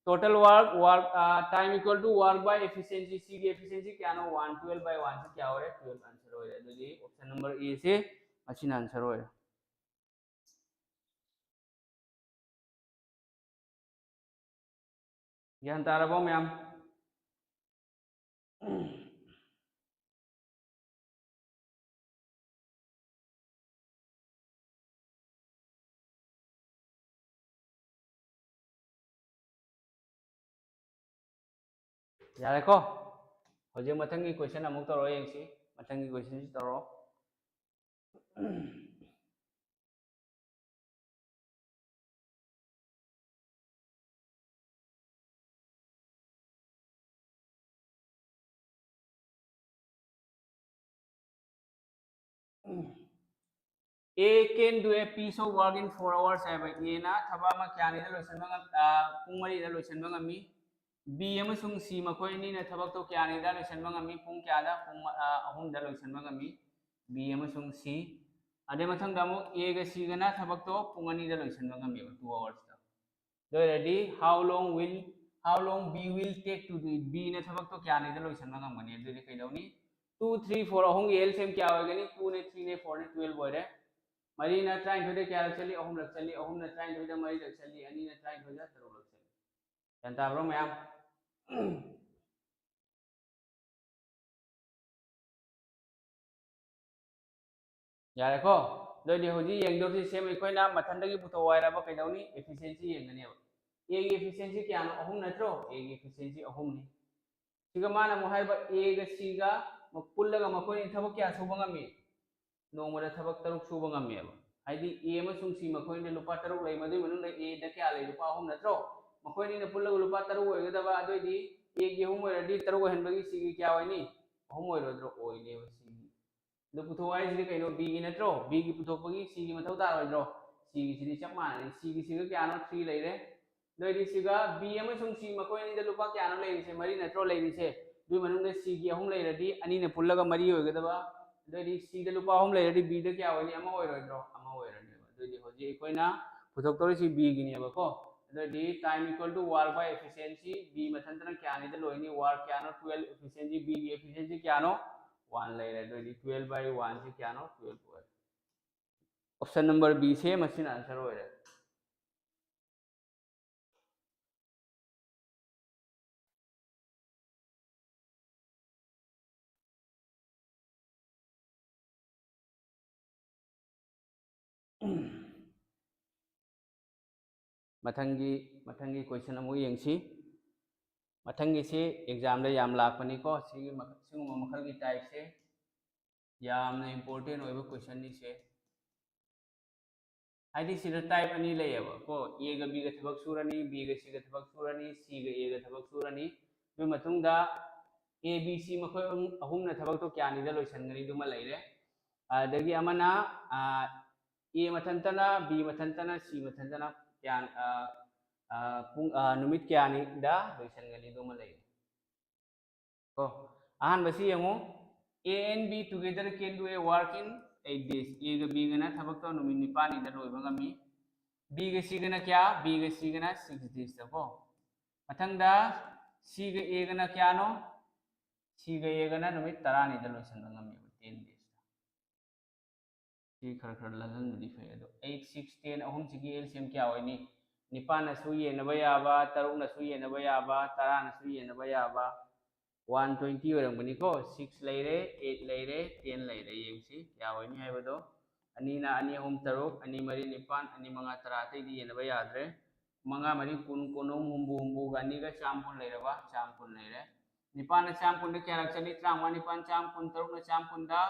total work time equal to work by efficiency c की efficiency क्या ना 112 by 1 से क्या हो रहा है 12 आंसर हो रहा है तो ये ऑप्शन नंबर ए से अच्छी आंसर हो रहा है ज्ञान तारबो मैम यार को होजे मथंगी क्वेश्चन अमुक तरो यंगसी मथंगी क्वेश्चन तरो A can do a piece of work in 4 hours है भाई A ना थबा मा क्या नहीं लोसन बंगा पुंग मरी दा लोसन बंगा मी B अमसुंग C मकोई नहीं ना थबक तो क्या नहीं दा लोसन बंगा मी पुंग क्या दा पुंग अहुम दा लोसन बंगा मी B अमसुंग C अदे मथंग दामो A गा C गा ना थबक तो पुंग नहीं दा लोसन बंगा मी 2 hours दा दो ready how long B will take to do it B ने थबक तो क्या नहीं दा लोसन बंगा मनी दो कई दौनी 2 3 4 अहुम L सेम क्या होगा नहीं 2 ने 3 ने 4 ने 12 बोले मरी ना ट्राइन थोड़े क्या रख चली अहुम रख चली अहुम ना ट्राइन थोड़े मरी रख चली अनि ना ट्राइन थोड़े तरो रख चली जनता ब्रो मैम यार को दो दी होजी यंग दो सी सेम इकोई ना मथन दगी पुतो वायरा बा कैदौनी एफिशिएंसी यंगने अब ए की एफिशिएंसी क्या नो अहुम नत्रो ए की एफिशिएंसी अहुम नि सिगा माना मोहाय बा ए गा सी गा पुल्लगा मकोई थबक क्या सुबंगा मी नोमदा थबक तरुक सुबंगा मी अब हाइदी ए अमसुंग सी मकोई ने लुपा तरुक लै मदुई मनुंग ए दा क्या लै लुपा अहुम नत्रो मकोई ने पुल्लगा लुपा तरुक ओइगदबा अदोइदी ए की अहुम ओइरदी तरुक हनबगी सी की क्या ओइनी अहुम ओइरोद्रो ओइने सी दो पुथोवाई सी कइनो बी की नत्रो बी की पुथोपगी सी की मथौ तारोइद्रो सी की सिदी चप माने सी की सिगा क्या नो 3 लैरे दोइदी सिगा बी अमसुंग सी मकोई ने लुपा क्या नो लैरि से मरी नत्रो लैरि से दुई मनुंग सी की अहुम लैरदी अनि ने पुल्लगा मरी ओइगदबा दोइदी सी द लुपा अहुम लैरदी बी द क्या ओइनी अमा ओइरोइद्रो अमा ओइरनी दोइदी होजी कोइना पुथोक्तोरि सी बी की नेबा को दोइदी time equal to work by efficiency B मथंतना क्या नि द लोइनी वर्क क्या नो 12 एफिशिएंसी बी की एफिशिएंसी क्या नो 1 लैरे दोइदी 12 by 1 से क्या नो 12 ओइर ऑप्शन नंबर बी से मशीन आंसर ओइरे मथंगी मथंगी क्वेश्चन अमु यंगसी मथंगी से एग्जाम दे याम लापनी को सिगी सिगुम मखल की टाइप से याम इंपोर्टेंट ओइबो क्वेश्चन नि से हाइदी सिदा टाइप अनि लेयबा को ए ग बी ग थबक सुरनी बी ग सी ग थबक सुरनी सी ग ए ग थबक सुरनी दुई मतुंगदा ए बी सी मखोय अहुम न थबक तो क्या नि द लोइसनगनी दुमा लैरे अदगी अमना ए मथंतना बी मथंतना सी मथंतना क्या पुंग नुमित क्या नि दा लोइसनगनी दुमा लैरे को आहान बसी यमो A and B together can do a work in 8 days. A ग B ग ना थबक तो नुमित निपान इधर लोइबा गमी B ग C ग ना क्या B ग C ग ना 6 days तको मथंगदा C ga A ga na kya no C ga A ga na numit tarani da loisan da ngam 10 days si khar khar lazan di fe do 8 6 10 ahum sigi LCM kya hoy ni nipan na su ye na ba ya ba taruk na su ye na ba ya ba tara na su ye na ba ya ba 120 orang bani ko 6 leire 8 leire 10 leire yeng si kya hoy ni hay ba do ani na ani ahum taruk ani mari nipan ani manga tara tai di ye na ba ya dre manga mari kun kunum humbu humbu gani ga champun leire ba champun leire nipan na champun de kya rak chani trang wa nipan champun taruk na champun da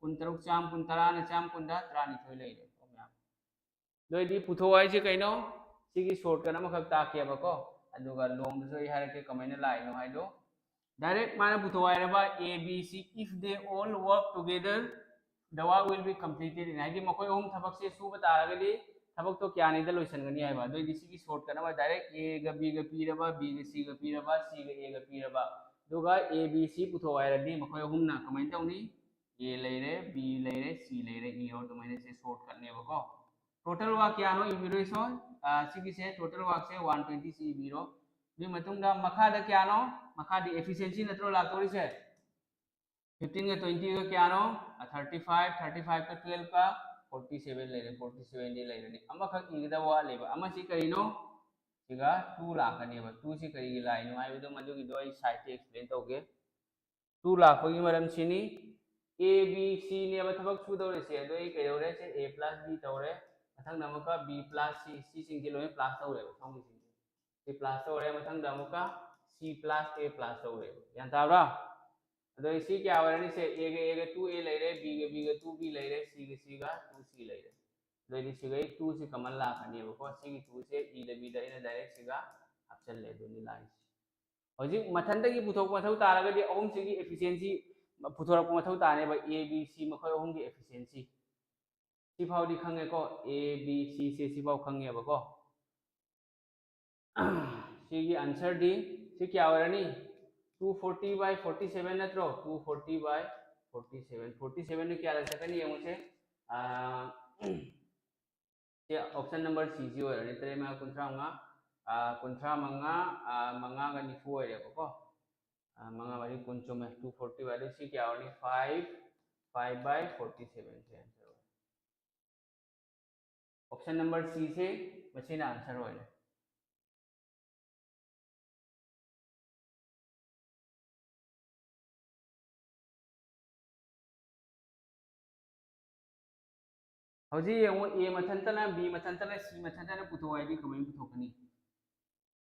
kun taruk champun tara na champun da trani thoi leire doi di putho ai che kaino sigi shortcut ama khak ta ke ba ko aduga long do soi har ke kamaina lai no hai do direct mana putho ai ba a b c if they all work together the work will be completed in hai di makoi hom thabak se su ba ta ga di thabak to kya ni da loisan gani hai ba doi di sigi shortcut ama direct a ga b ga p ra ba b ga c ga p ra ba c ga a ga p ra ba duga a b c putho ai ra di makoi hom na kamain tau ni a leire b leire c leire e ro to maine se shortcut ne ba ko total work क्या no इबिरो सो सिगी से total work से 120 सी इबिरो बि मतुंग दा मखा दा क्या no मखा दी efficiency नत्रो लातोरी से 15 का 20 का क्या नो 35 35 का 12 का 47 ले रे 47 दी ले रे अमा खक इगदा वा ले बा अमा सी करिनो सिगा 2 लाख ने बा 2 सी करी लाई नो आइ दो मदु की दो आई साइड से एक्सप्लेन तोगे 2 लाख की मरम सिनी a b c ने बा थबक सु दो रे से दो ई के दो रे से a plus b तो रे मथंग नमुका b plus c c सिंग के लोए प्लस तो रे सोंग सिंग c plus तो रे मथंग नमुका c plus a plus तो रे यान ताबरा अदो c क्या वरनी से a ga 2a ले रे b ga 2b ले रे c ga 2c ले रे दो दी c ga 2 से कमन ला खनी बको c की 2 से e the b the in direct c ga option ले दो नी लाइन हौजी मथंद की पुथोक मथौ तारगा दी अहुम से की एफिशिएंसी पुथोरक मथौ ताने बा a b c मखय अहुम की एफिशिएंसी सिफाव दी खंगे को a b c से सिफाव खंगे बको सी की आंसर दी सी क्या वरनी 240 by 47 नत्रो 240 by 47 47 ने क्या लग सकनी है मुझे ये ऑप्शन नंबर सी जी वरनी तेरे में कुंथरा मंगा मंगा का निफु है बको मंगा वाली कुंचो में 240 वाली सी क्या वरनी 5 by 47 से आंसर ऑप्शन नंबर सी से मशीन आंसर हो जाए हौजी यंगो ए मथंतना बी मथंतना सी मथंतना पुथो आइदी कमें पुथोकनी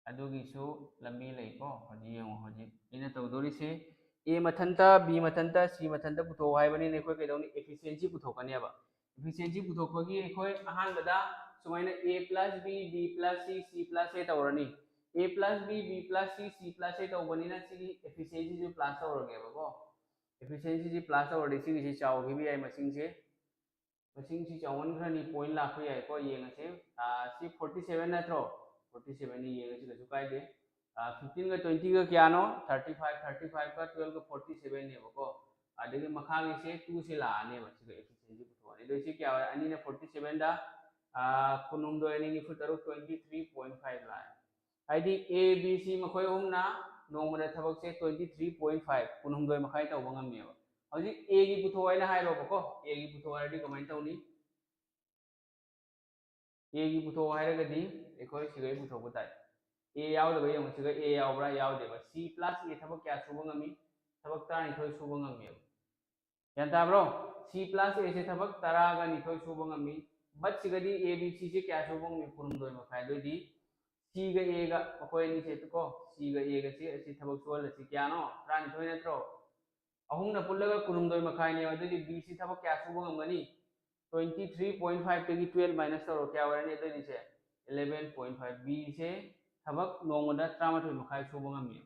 अदुगिसु लंबी लैको हौजी यंगो हौजी इना तौदोरी से ए मथंता बी मथंता सी मथंता पुथो हाइबनी ने कोई केदौनी एफिशिएंसी पुथोकनी अब एफिशिएंसी पुथोकगी एखोय अहान बदा सुमाइना a plus b b plus c c plus a तौरनी a plus b b plus c c plus a तौबनी ना सी एफिशिएंसी जो प्लस तौरगे बको एफिशिएंसी जी प्लस तौरदी सी सी चावगी भी आई मसिंग से मसिंग सी चावन खरनी पॉइंट लाख याय को येंगसे सी 47 नत्रो 47 ni येंगसे कछु कायदे 15 का 20 का क्या नो 35 35 का 12 का 47 ने बको अदगे मखांग से 2 से लाने बस एफिशिएंसी पुथवाने दो से क्या अनि ने 47 दा कुनुम दो अनि नि फुतरो 23.5 लाए आईडी ए बी सी मखोय हमना नोमदा थबक से 23.5 कुनुम दो मखाय तव ngam हौजी ए की पुथवाय ना हाइरो बको ए की पुथवाय दी कमेंट तौनी ए की पुथो हाइरगदी एखोय सिगै पुथोबो ताई ए यावदबा यंग सिगै ए यावब्रा यावदेबा c plus a थबक क्या सुबो ngami थबक तानि थोय सुबो ngami यान ताब्रो c plus a से थबक तरा गा नि थोय सुबो ngami बट सिगदी a b c से क्या सुबो ngami कुनुम दोय मखाय दोय दी c गा a गा मखोय नि से तो c गा a गा से असि थबक सोल से क्या नो तानि थोय नत्रो अहुम न पुल्लगा कुनुम दोय मखाय ने अदुदी b c थबक क्या सुबो ngami 23.5 तगी 12 माइनस तौर क्या वरने तो दिसे 11.5 b से थबक नोंगदा 13 मखाय सुबो ngami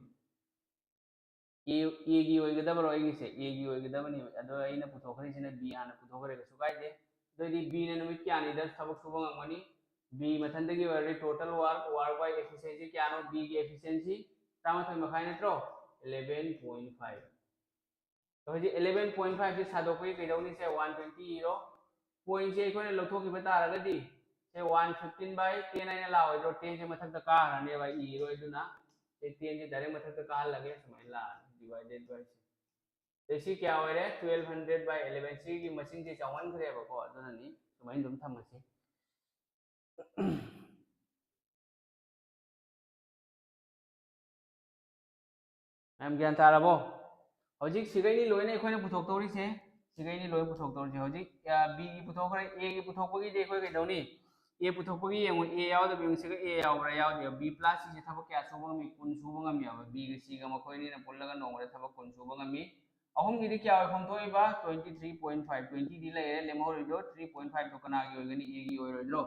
a gi ओइगदब रोइगी से a gi ओइगदब नि अदो आइना पुथोखरि सिना b आना पुथोखरे गसु कायदे दोदि b ने नुमित क्या नि दस थबक सुबो ngमनि b मथंदगी वरदे टोटल वर्क बाय एफिशिएंसी क्या नो b की एफिशिएंसी 13 मखाय नत्रो 11.5 तो हजी 11.5 से सादोपई कैदौनी से 120 इरो पॉइंट से इकोने लौथोकी बतारगदी से 115 by 10 आइना लाओइदो 10 से मथक का हरने बाय इरो इदुना ये 10 से डायरेक्ट मथक का लगे समय ला डिवाइडेड बाय से सी क्या होरे 1200 by 11 सी की मशीन से चावन करे बको अदननी समय दुम थमसी मैम ज्ञान तारबो हजिक सिगैनी लोइने अखोइना पुथोक्तौरिसे सिगैनी लोइ पुथोक्तौरिसे हजिक बी की पुथोखरे ए की पुथोकपगी जे अखोइ कैदौनी ए पुथोकपगी यंगो ए यावद बी सिग ए यावरा यावद बी प्लस से थबक क्या सुबंग मी कुन सुबंग मी बी की सिग मखोइनी न पुल्लगा नोंगरे थबक कुन सुबंग मी अहुम गिदी क्या होय फमथोइबा 23.5 20 दी लैरे लेमहोरिदो 3.5 तो कना की होगनी ए की होइरोइलो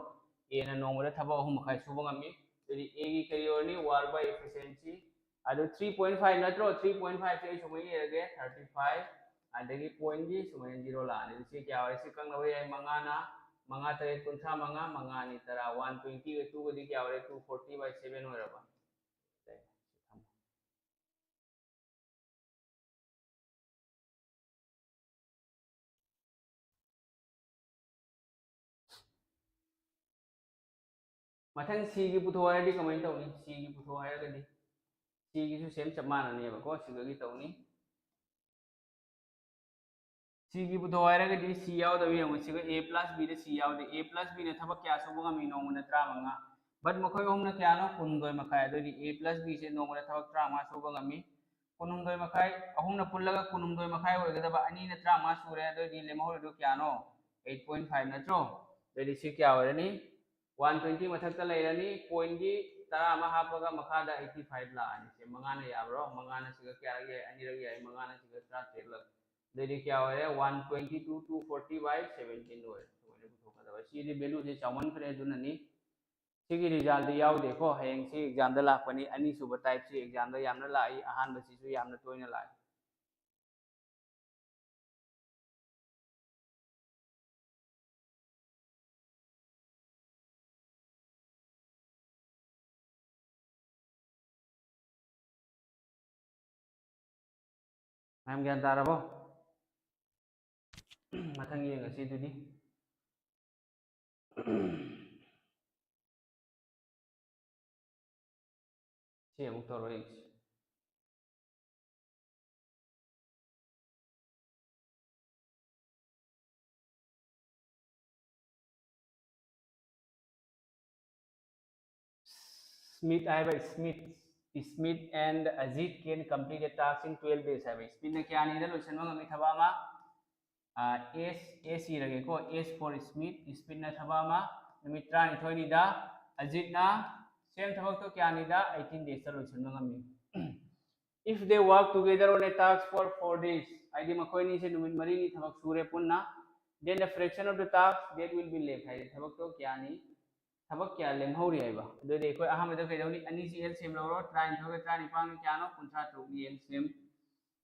ए ना नोंगरे थबक अहुम मखाइ सुबंग मी यदि ए की करी होनी वर्क बाय एफिशिएंसी अदो 3.5 नत्रो 3.5 से सुमई लगे 35 अदगी पॉइंट जी सुमई 0 लाने से क्या होय से कंग नवे मंगाना मंगा तरे कुंथा मंगा मंगा नि तरा 120 के 2 दी क्या होय 240 by 7 होरबा मथंग सी की पुथो है दी कमेंट तौनी सी की पुथो है गदी सी की सु सेम चप मानने बको सिगगी तौनी सी की पुथो है गदी सी याव दबी हम सिग a plus b दे सी याव दे a plus b ने थबक क्या सुबंग मी नोंग न त्रा मंगा बट मखोय हम न क्या नो कुनगोय मखाय दो a plus b से नोंग न थबक त्रा मा सुबंग मी कुनुमदोय मखाय अहुम न पुल्लगा कुनुमदोय मखाय होगदबा अनि न त्रा मा सुरे दो दी लेमहो दो क्या नो 8.5 नत्रो दे सी क्या होरनी 120 मथक लेरनी पॉइंट की तरा मा हापगा मखादा 85 लानी से मंगाना याब्रो मंगाना सिग क्या रगे अनि रगे आई मंगाना सिग त्रा तेल दे क्या होरे 120 to 240 by 17 होरे तो पुथोकदबा सी दी वैल्यू से चावन करे दुननी सिगी रिजल्ट यावदेको हयेंग सी एग्जाम दा लापनी अनि सुबह टाइप सी एग्जाम दा यामना लाई अहान बसिसु यामना तोइना लाई मैम ज्ञान तारबो मथंग ये ngasi dudi si amuk toro Smith I by Smith and Ajit can complete the task in 12 days I by Smith ने क्या नहीं था लोचन में हमें थबा मा S रगे को S for Smith Smith ने थबा मा मित्रा ने थोड़ी निदा Ajit ना सेम थबक तो क्या नहीं था 18 days था लोचन में हमें if they work together on a task for 4 days ID मकोई नहीं से नुमित मरी नहीं थबक सूरे पुन्ना then the fraction of the task that will be left है थबक तो क्या नहीं थबक क्या लेमहौरी है दो देखो अहम दो कदौनी अनि सी एल सेम लौरो ट्राइन थोगे ट्राइन पांग क्या नो कुंथा तो एल सेम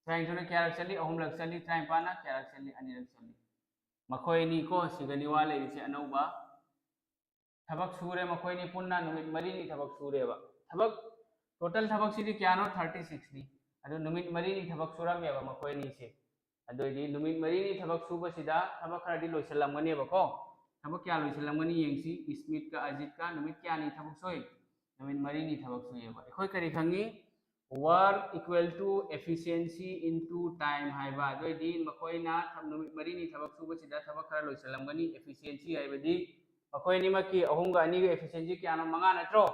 ट्राइन थोने क्या रख चली अहम रख चली ट्राइन पाना क्या रख चली अनि रख चली मखोई नी को सिगनी वाले इसे अनौबा थबक सूरे मखोई नी पुन्ना नुमित मरी नी थबक सूरे बा थबक टोटल थबक सिदी क्या नो 36 दी अदो नुमित मरी नी थबक सूरम या मखोई नी से अदो दी नुमित मरी नी थबक सूबा सिदा थबक खरदी लोइसलमगनी बको थबक क्या लोइसलमगनी यंगसी स्मिथ का अजित का नुमित क्या नी थबक सोई नुमित मरी नी थबक सोई बा एखोय करी खंगी work equal to efficiency into time हाइबा दो दी मखोई ना थब नुमित मरी नी थबक सूबा सिदा थबक खरा लोइसलमगनी efficiency हाइबा दी मखोई नी मकी अहुम का अनि का efficiency क्या नो मंगा नत्रो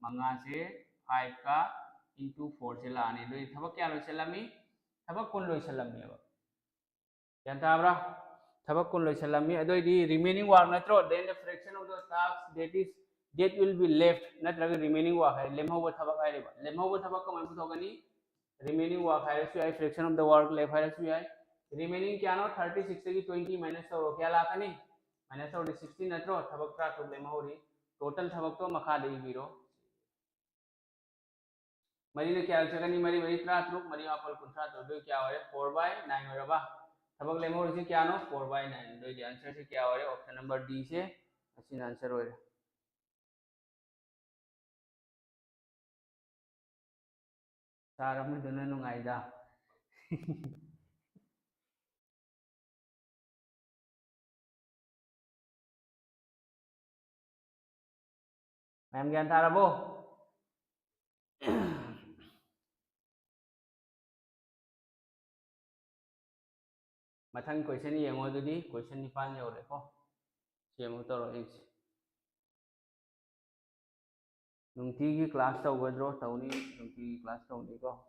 मंगा से 5 का into 4 से लाने दो थबक क्या लोइसलमी थबक कुन लोइसलमी बा yan tabra thabak kun loisalami adoidi remaining work natro then the fraction of the task that will be left natraga remaining work hai lemhoba thabak hai reba lemhoba thabak kamai puthogani remaining work hai su ai fraction of the work left hai su ai remaining kya no 36 से 20 minus करो क्या लाकनी minus और 16 natro thabak tra to lemhori total thabak to makha dei biro मरी ने क्या चगनी मरी मरी त्रा त्रुक मरी वापल कुंत्रा तो दो क्या हो रहा 4 by 9 हो रहा थबक लेमो से क्या नो 4 by 9 दो आंसर से क्या हो रहा है ऑप्शन नंबर डी से अच्छी आंसर हो रहा सार अपने दोनों नुंगाइदा मैम ज्ञान तारा बो मथंग क्वेश्चन येंगो दुदी क्वेश्चन निपान यौरे को सेमु तौर एक्स नुंगती क्लास तौगद्रो तौनी नुंगती क्लास तौनी को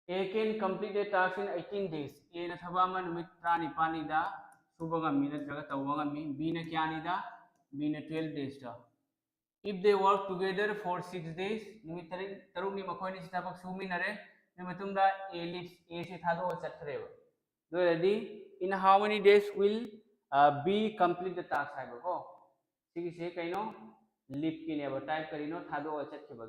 A can complete a task in 18 days. A na thaba numit trani pani da subaga minute jaga tawanga mi B na kyani da B na 12 days da. If they work together for 6 days, numit taruk ni makoi ni sitabak sumi nare numitum da A leaves A se thado chatreba. Do ready? In how many days will B complete the task hai ko? Sigi se kaino leap ki ne ba type karino thado chatreba.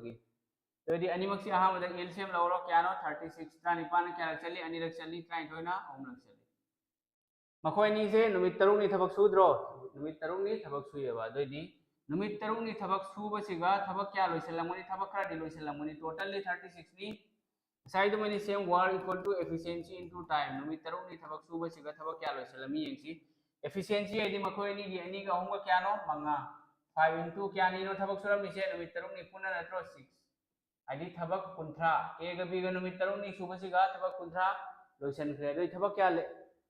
jadi animak si aham ada LCM lauro kyano 36 trani pan kya chali ani rak chali trai thoina om rak chali makoi ni se numit tarung ni thabak sudro numit tarung ni thabak suyeba jadi numit tarung ni thabak suba siga thabak kya loiselamani thabak khara di loiselamani totally 36 ni side mani same work equal to efficiency into time numit tarung ni thabak suba siga thabak kya loiselami yengsi efficiency adi makoi ni di ani ga hum ga kyano manga 5 into kya ni no thabak suram ni se numit tarung ni puna natro 6 आदि थबक कुंथ्रा ए ग B ग नुमित तरुनी सुबसिगा थबक कुंथ्रा lotion खरे दोय थबक क्या ले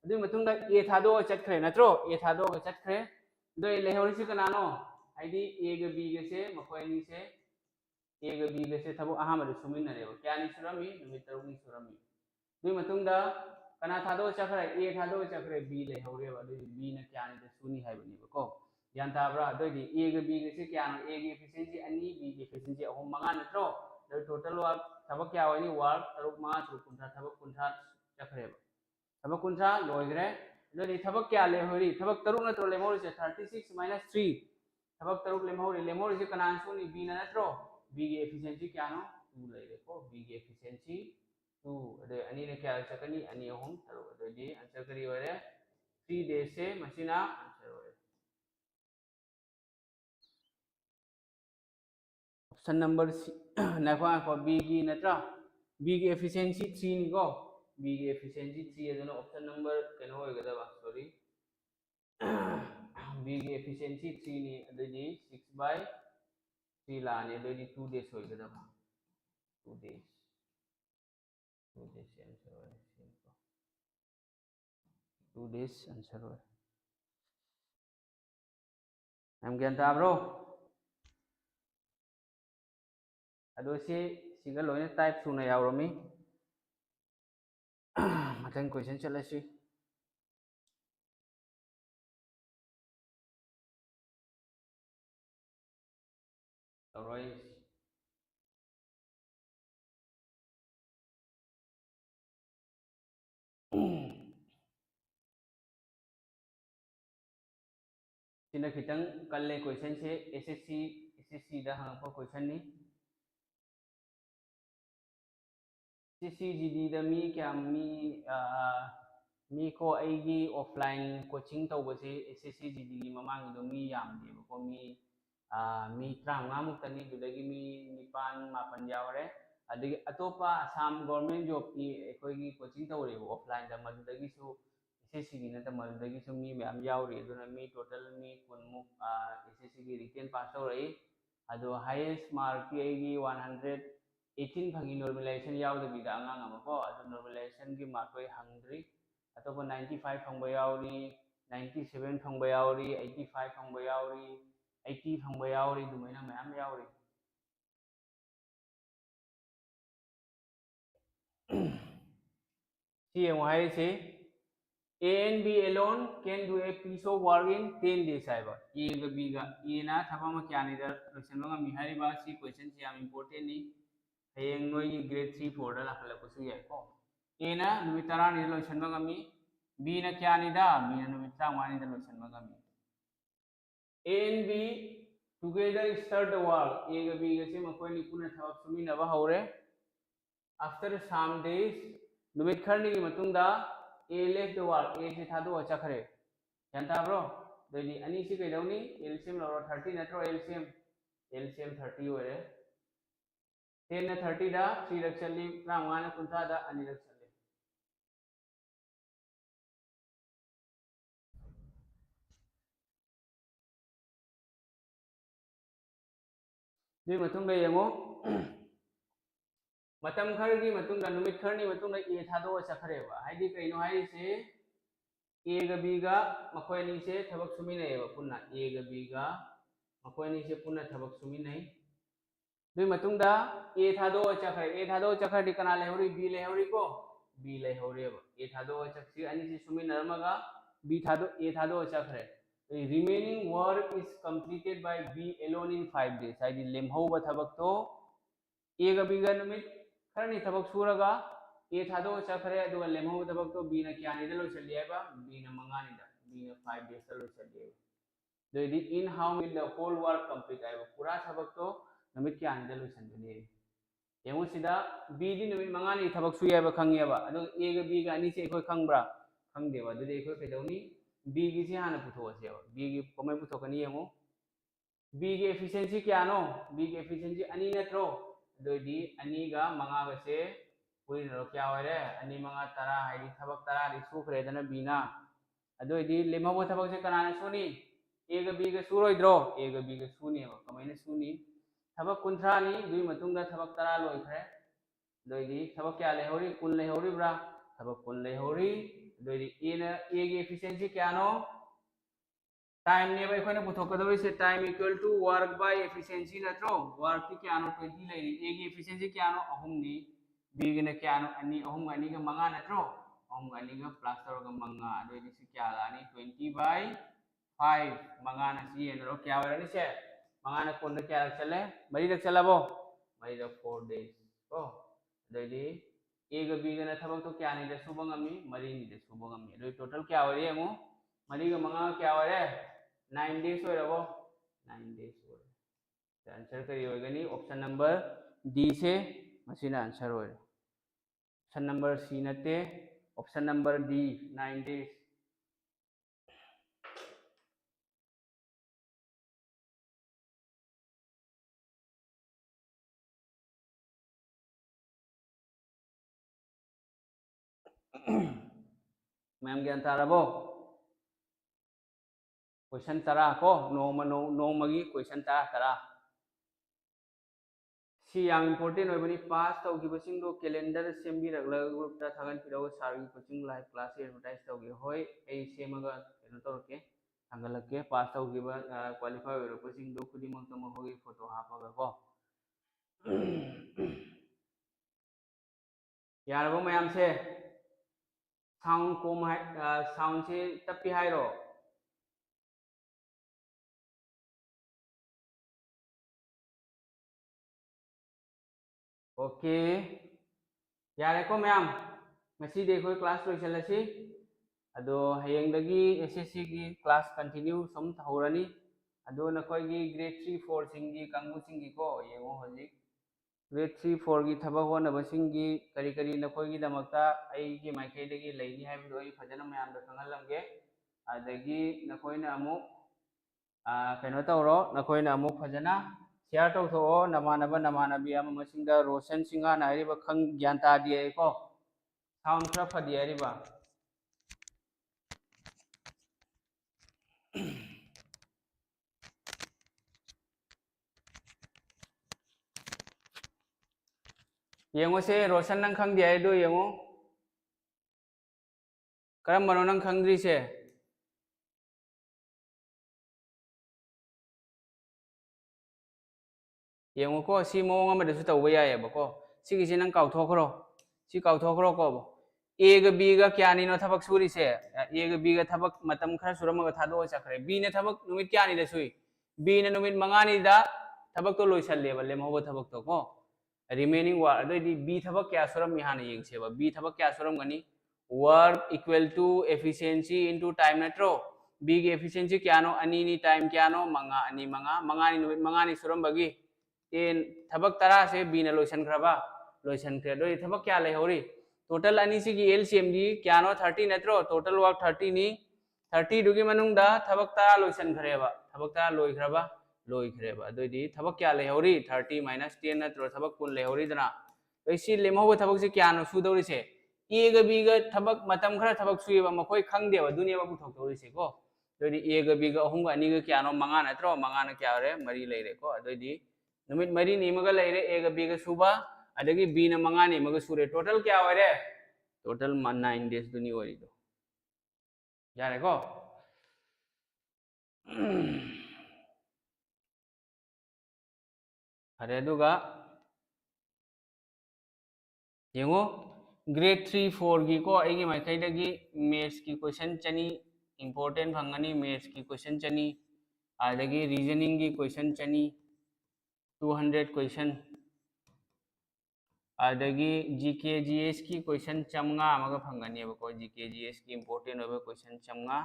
अदुय मतुंग दा ए थादो चटखरे नत्रो ए थादो ग चटखरे दोय लेहौरिसि कनानो आदि ए ग बी ग से मखोयनी से ए ग बी ग से थबक अहामद सुमिन नरेबो क्या नि सुरमी नुमित तरुनी सुरमी दोय मतुंग दा कना थादो चखरे ए थादो चखरे बी लेहौरेबा दोय बी न क्या नि सुनी हाइबनिबो को यान ताब्रा दोय दि ए ग बी ग से क्या नो ए ग एफिशिएंसी अनि बी ग एफिशिएंसी अहम मंगा नत्रो total work thaba kya wani work taruk ma taruk kuntra thaba kuntra chakre thaba kuntra loigre jodi thaba kya le hori thaba taruk na to le mori se 36 minus 3 thaba taruk le mori se kanan su ni b na natro b ge efficiency kya no 2 le ko b ge efficiency 2 ade ani ne kya chakani ani hom taruk ade di answer kari wore 3 days se machina answer wore option number nakwa ko b gi natra b gi efficiency 3 ni go b gi efficiency 3 aduna option number keno hoigada ba sorry b gi efficiency 3 ni adudi 6 by 3 la ni adudi 2 days hoigada ba 2 days answer hoy 2 days answer hoy am gyan ta bro ado se siga loine type suna yawromi mathang question chalasi alright sina kitang kalle question se SSC da hang pa question ni CCGD da mi kya mi ko aigi offline coaching tawbase SSCGD gi mamang do mi yam de ko mi 35 muk tani dudagi mi nipan mapan yawre adigi atopa assam government job ki ekoi coaching tawre offline da madudagi su SSC gi na ta madudagi su mi ma'am yawre aduna mi total mi kun muk SSC gi written pass tawre ado highest mark ki aigi 118 phangi normalization yawda bida angang amako ado normalization gi mark koi hangdri atau 95 phangba yauri 97 phangba yauri 85 phangba yauri 80 phangba yauri dumaina mayam yauri si yang hai se A and B alone can do a piece of work in 10 days aiba A ga B ga A na thaba ma kya ni da question ma mi hari ba si question si am important ni hayeng noi grade 3 4 da la kusu yai ko A na numitara ni lo question ma mi B na kya ni da B na numitra wani da lo question ma mi A and B together start the work A ga B ga se ma koi ni puna thaba sumi na ba haure after some days numit kharni gi matung da A left the work A se thadu acha khare janta bro deni ani si kai dauni LCM lo 30 natro LCM 30 ore 10 na 30 da 3 rak chali 35 na kunta da ani rak chali दुई मतुंग यंगो मतम खरगी मतुंग नुमित खरनी मतुंग ए थादो चखरेबा हाइदि कइनो हाइसे ए ग B गा मखोय नि से थबक सुमिनेबा पुन्ना ए ग B गा मखोय नि से पुन्ना थबक सुमिनै दुई मतुंग ए थादो चखरे ए थादो चखरदि कना लेहौरी बी लेहौरी को बी लेहौरेबा ए थादो चखसी अनि से सुमिनरमगा बी थादो ए थादो चखरे the remaining work is completed by B alone in 5 days हाइदि लेमहौबा थबक तो ए ग बी गा नुमित खरनी थबक सुरगा ए थादो चखरे अदुगा लेमहौबा थबक तो बी न क्यानि द लोइसल्ली हाइबा बी न मंगानि द बी न 5 days द लोइसल्ली हाइबा in how will the whole work complete हाइबा पूरा थबक तो नुमित क्यानि द लोइसल्ली यंगो सिदा बी दि नुमित मंगानि थबक सुइ हाइबा खंगेबा अदु ए ग बी गा अनि से एखोय खंगब्रा खंगदेबा अदु एखोय केदौनी बी की से हाना पुथोसेबा बी की कमै पुथोकनी यंगो बी की एफिशिएंसी क्यानो बी की एफिशिएंसी अनि नत्रो दोदि अनि गा मंगा गा से पुइनो क्या होरे अनि मंगा 10 हाइदि थबक 10 दि सुखरेदना बी ना अदोदि लेमहौ थबक से कनाना सुनी ए गा बी गा सुरोइद्रो ए गा बी गा सुनीबा कमैना सुनी थबक 50 नि दुई मतुंगा थबक 10 लोइखरे दोदि थबक क्या लेहौरी 10 लेहौरीब्रा थबक 10 लेहौरी दोदि ए ना ए की एफिशिएंसी क्यानो टाइम ने भाई कोने पुथोकदोरी से time equal to work by efficiency नत्रो वर्क की क्यानो 20 लेरी ए की एफिशिएंसी क्यानो अहुम नि बी की ने क्यानो अनि अहुम अनि का मंगा नत्रो अहुम अनि का प्लस तोरगा मंगा दोदि से क्या लानी 20 बाय 5 मंगा न सी एनरो क्या वरनी से मंगा न कोन क्या रख चले मरी रख चलाबो मरी द 4 days को दोदि ए ग बी ग न थबक तो क्या नि द सुबंगमी मरी नि द सुबंगमी दोदि टोटल क्या वरे हमो मरी ग मंगा क्या वरे 9 days होइरबो 9 days होइर आंसर करी होइगनी ऑप्शन नंबर डी से मसिना आंसर होइर ऑप्शन नंबर सी नते option number D 9 days ma'am ज्ञान तारबो क्वेश्चन तरा को नोमगी क्वेश्चन तरा सी याम इम्पोर्टेंट होइबनी पास तौगिबसिंगो कैलेंडर सेमबिरगला ग्रुप ता थागन पिराव सारगी कोचिंग लाइव क्लास एडवर्टाइज तौगे होय ए सेमगा केनो तौरके थांगलके पास तौगिबा क्वालिफाई होइरबसिंगो खुदिमक तमहोगी फोटो हापागा को यारबो मैम से साउंड कोम है साउंड से तप्पी हाइरो ओके यारे को मैम मसी देखो क्लास लोइसलसी अदो हयंगदगी एसएससी की क्लास कंटिन्यू सम हौरनी अदो नखोयगी ग्रेड 3 4 सिंगी कांगु सिंगी को येंगो हजिक ग्रेड 3 4 की थबक होनबसिंगी करी करी नखोयगी दमकता अईगी माइकैदगी लैनी हाइबदो अई फजना मयाम द खंगलमगे अदगी नखोयना अमुक कनो तौरो नखोयना अमुक फजना शेयर तौथो नमानब नमानबी अमा मसिंगदा रोशन सिंगा नाइरिबा खंग ज्ञान तादिए को साउंड खरा फदियारिबा येंगो से रोशन नंग खंग दिया दो येंगो करम बनो नंग खंगद्री से येंगो को सी मोंग अमदसु तौबा यायेबको सिगिसे नंग काउथोखरो सी काउथोखरो को ए ग बी ग क्यानि नो थबक सुरी से ए ग बी ग थबक मतम खरा सुरमग थादो चखरे बी ने थबक नुमित क्यानि द सुई बी ने नुमित मंगानि दा थबक तो लोइसल्लेबा लेमहोबा थबक तो को रिमेनिंग वर्क अदोदि बी थबक क्या सुरम मिहाना येंगसेबा बी थबक क्या सुरम गनी work equal to efficiency into time नत्रो बी की एफिशिएंसी क्यानो अनि नि टाइम क्यानो मंगा अनि मंगा मंगानि नुमित मंगानि सुरम बगी ए थबक 10 से बी ने लोइसन खरबा लोइसन खरे दोदि थबक क्या लेहौरी टोटल अनि सिगी एलसीएम दी क्यानो 30 नत्रो टोटल वर्क 30 नि 30 दुगी मनुंगदा थबक 10 लोइसन खरेबा थबक 10 लोइखरबा लोइखरेबा दोदि थबक क्या लेहौरी 30 माइनस 10 नत्रो थबक 10 लेहौरी दना तो इसी लेमहोबा थबक से क्यानो सुदौरी से ए ग बी ग थबक मतम खरा थबक सुइबा मखोय खंगदेबा दुनियाबा पुथोकदौरी से को दोदि ए ग बी ग अहुम ग अनि ग क्यानो मंगा नत्रो मंगा न क्या रे मरी लेरे को दोदि नुमित मरी नीमगा लेरे ए गा बी गा सुबा अदगी बी ना मंगा नीमगा सुरे टोटल क्या होरे टोटल 9 डेज दुनी ओरी दो यारे को अरे दुगा येंगो ग्रेड 3 4 की को एगी माइकैदगी मैथ्स की क्वेश्चन चनी इंपोर्टेंट फंगनी मैथ्स की क्वेश्चन चनी आदगी रीजनिंग की क्वेश्चन चनी 200 क्वेश्चन आदगी जीके जीएस की क्वेश्चन चमगा मगा फंगनी बको जीके जीएस की इंपोर्टेंट होबे क्वेश्चन चमगा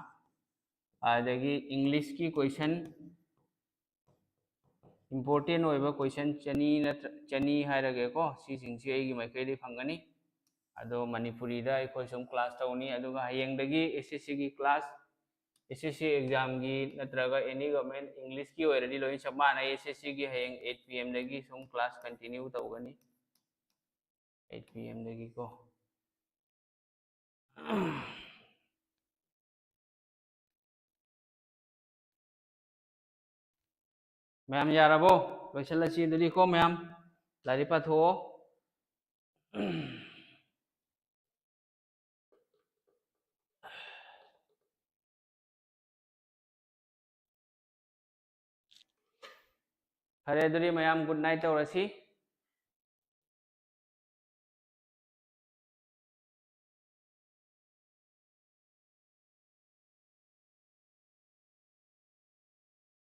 आदगी इंग्लिश की क्वेश्चन इंपोर्टेंट होबे क्वेश्चन चनी चनी हारगे को सी सिंगसी एगी माइकैदगी फंगनी अदो मणिपुरी दा अखोय सुम क्लास तौनी अदुगा हयेंदगी एसएससी की क्लास एसएससी एग्जाम की नत्रगा एनी गवर्नमेंट इंग्लिश की ओरदी लोइन सब माना एसएससी की हयेंग 8 pm दगी सुम क्लास कंटिन्यू तौगनी 8 pm दगी को मैम यारबो लोइसलसी दुदी को मैम लारी पाथो फरे दुदी मैम गुड नाइट तौरसी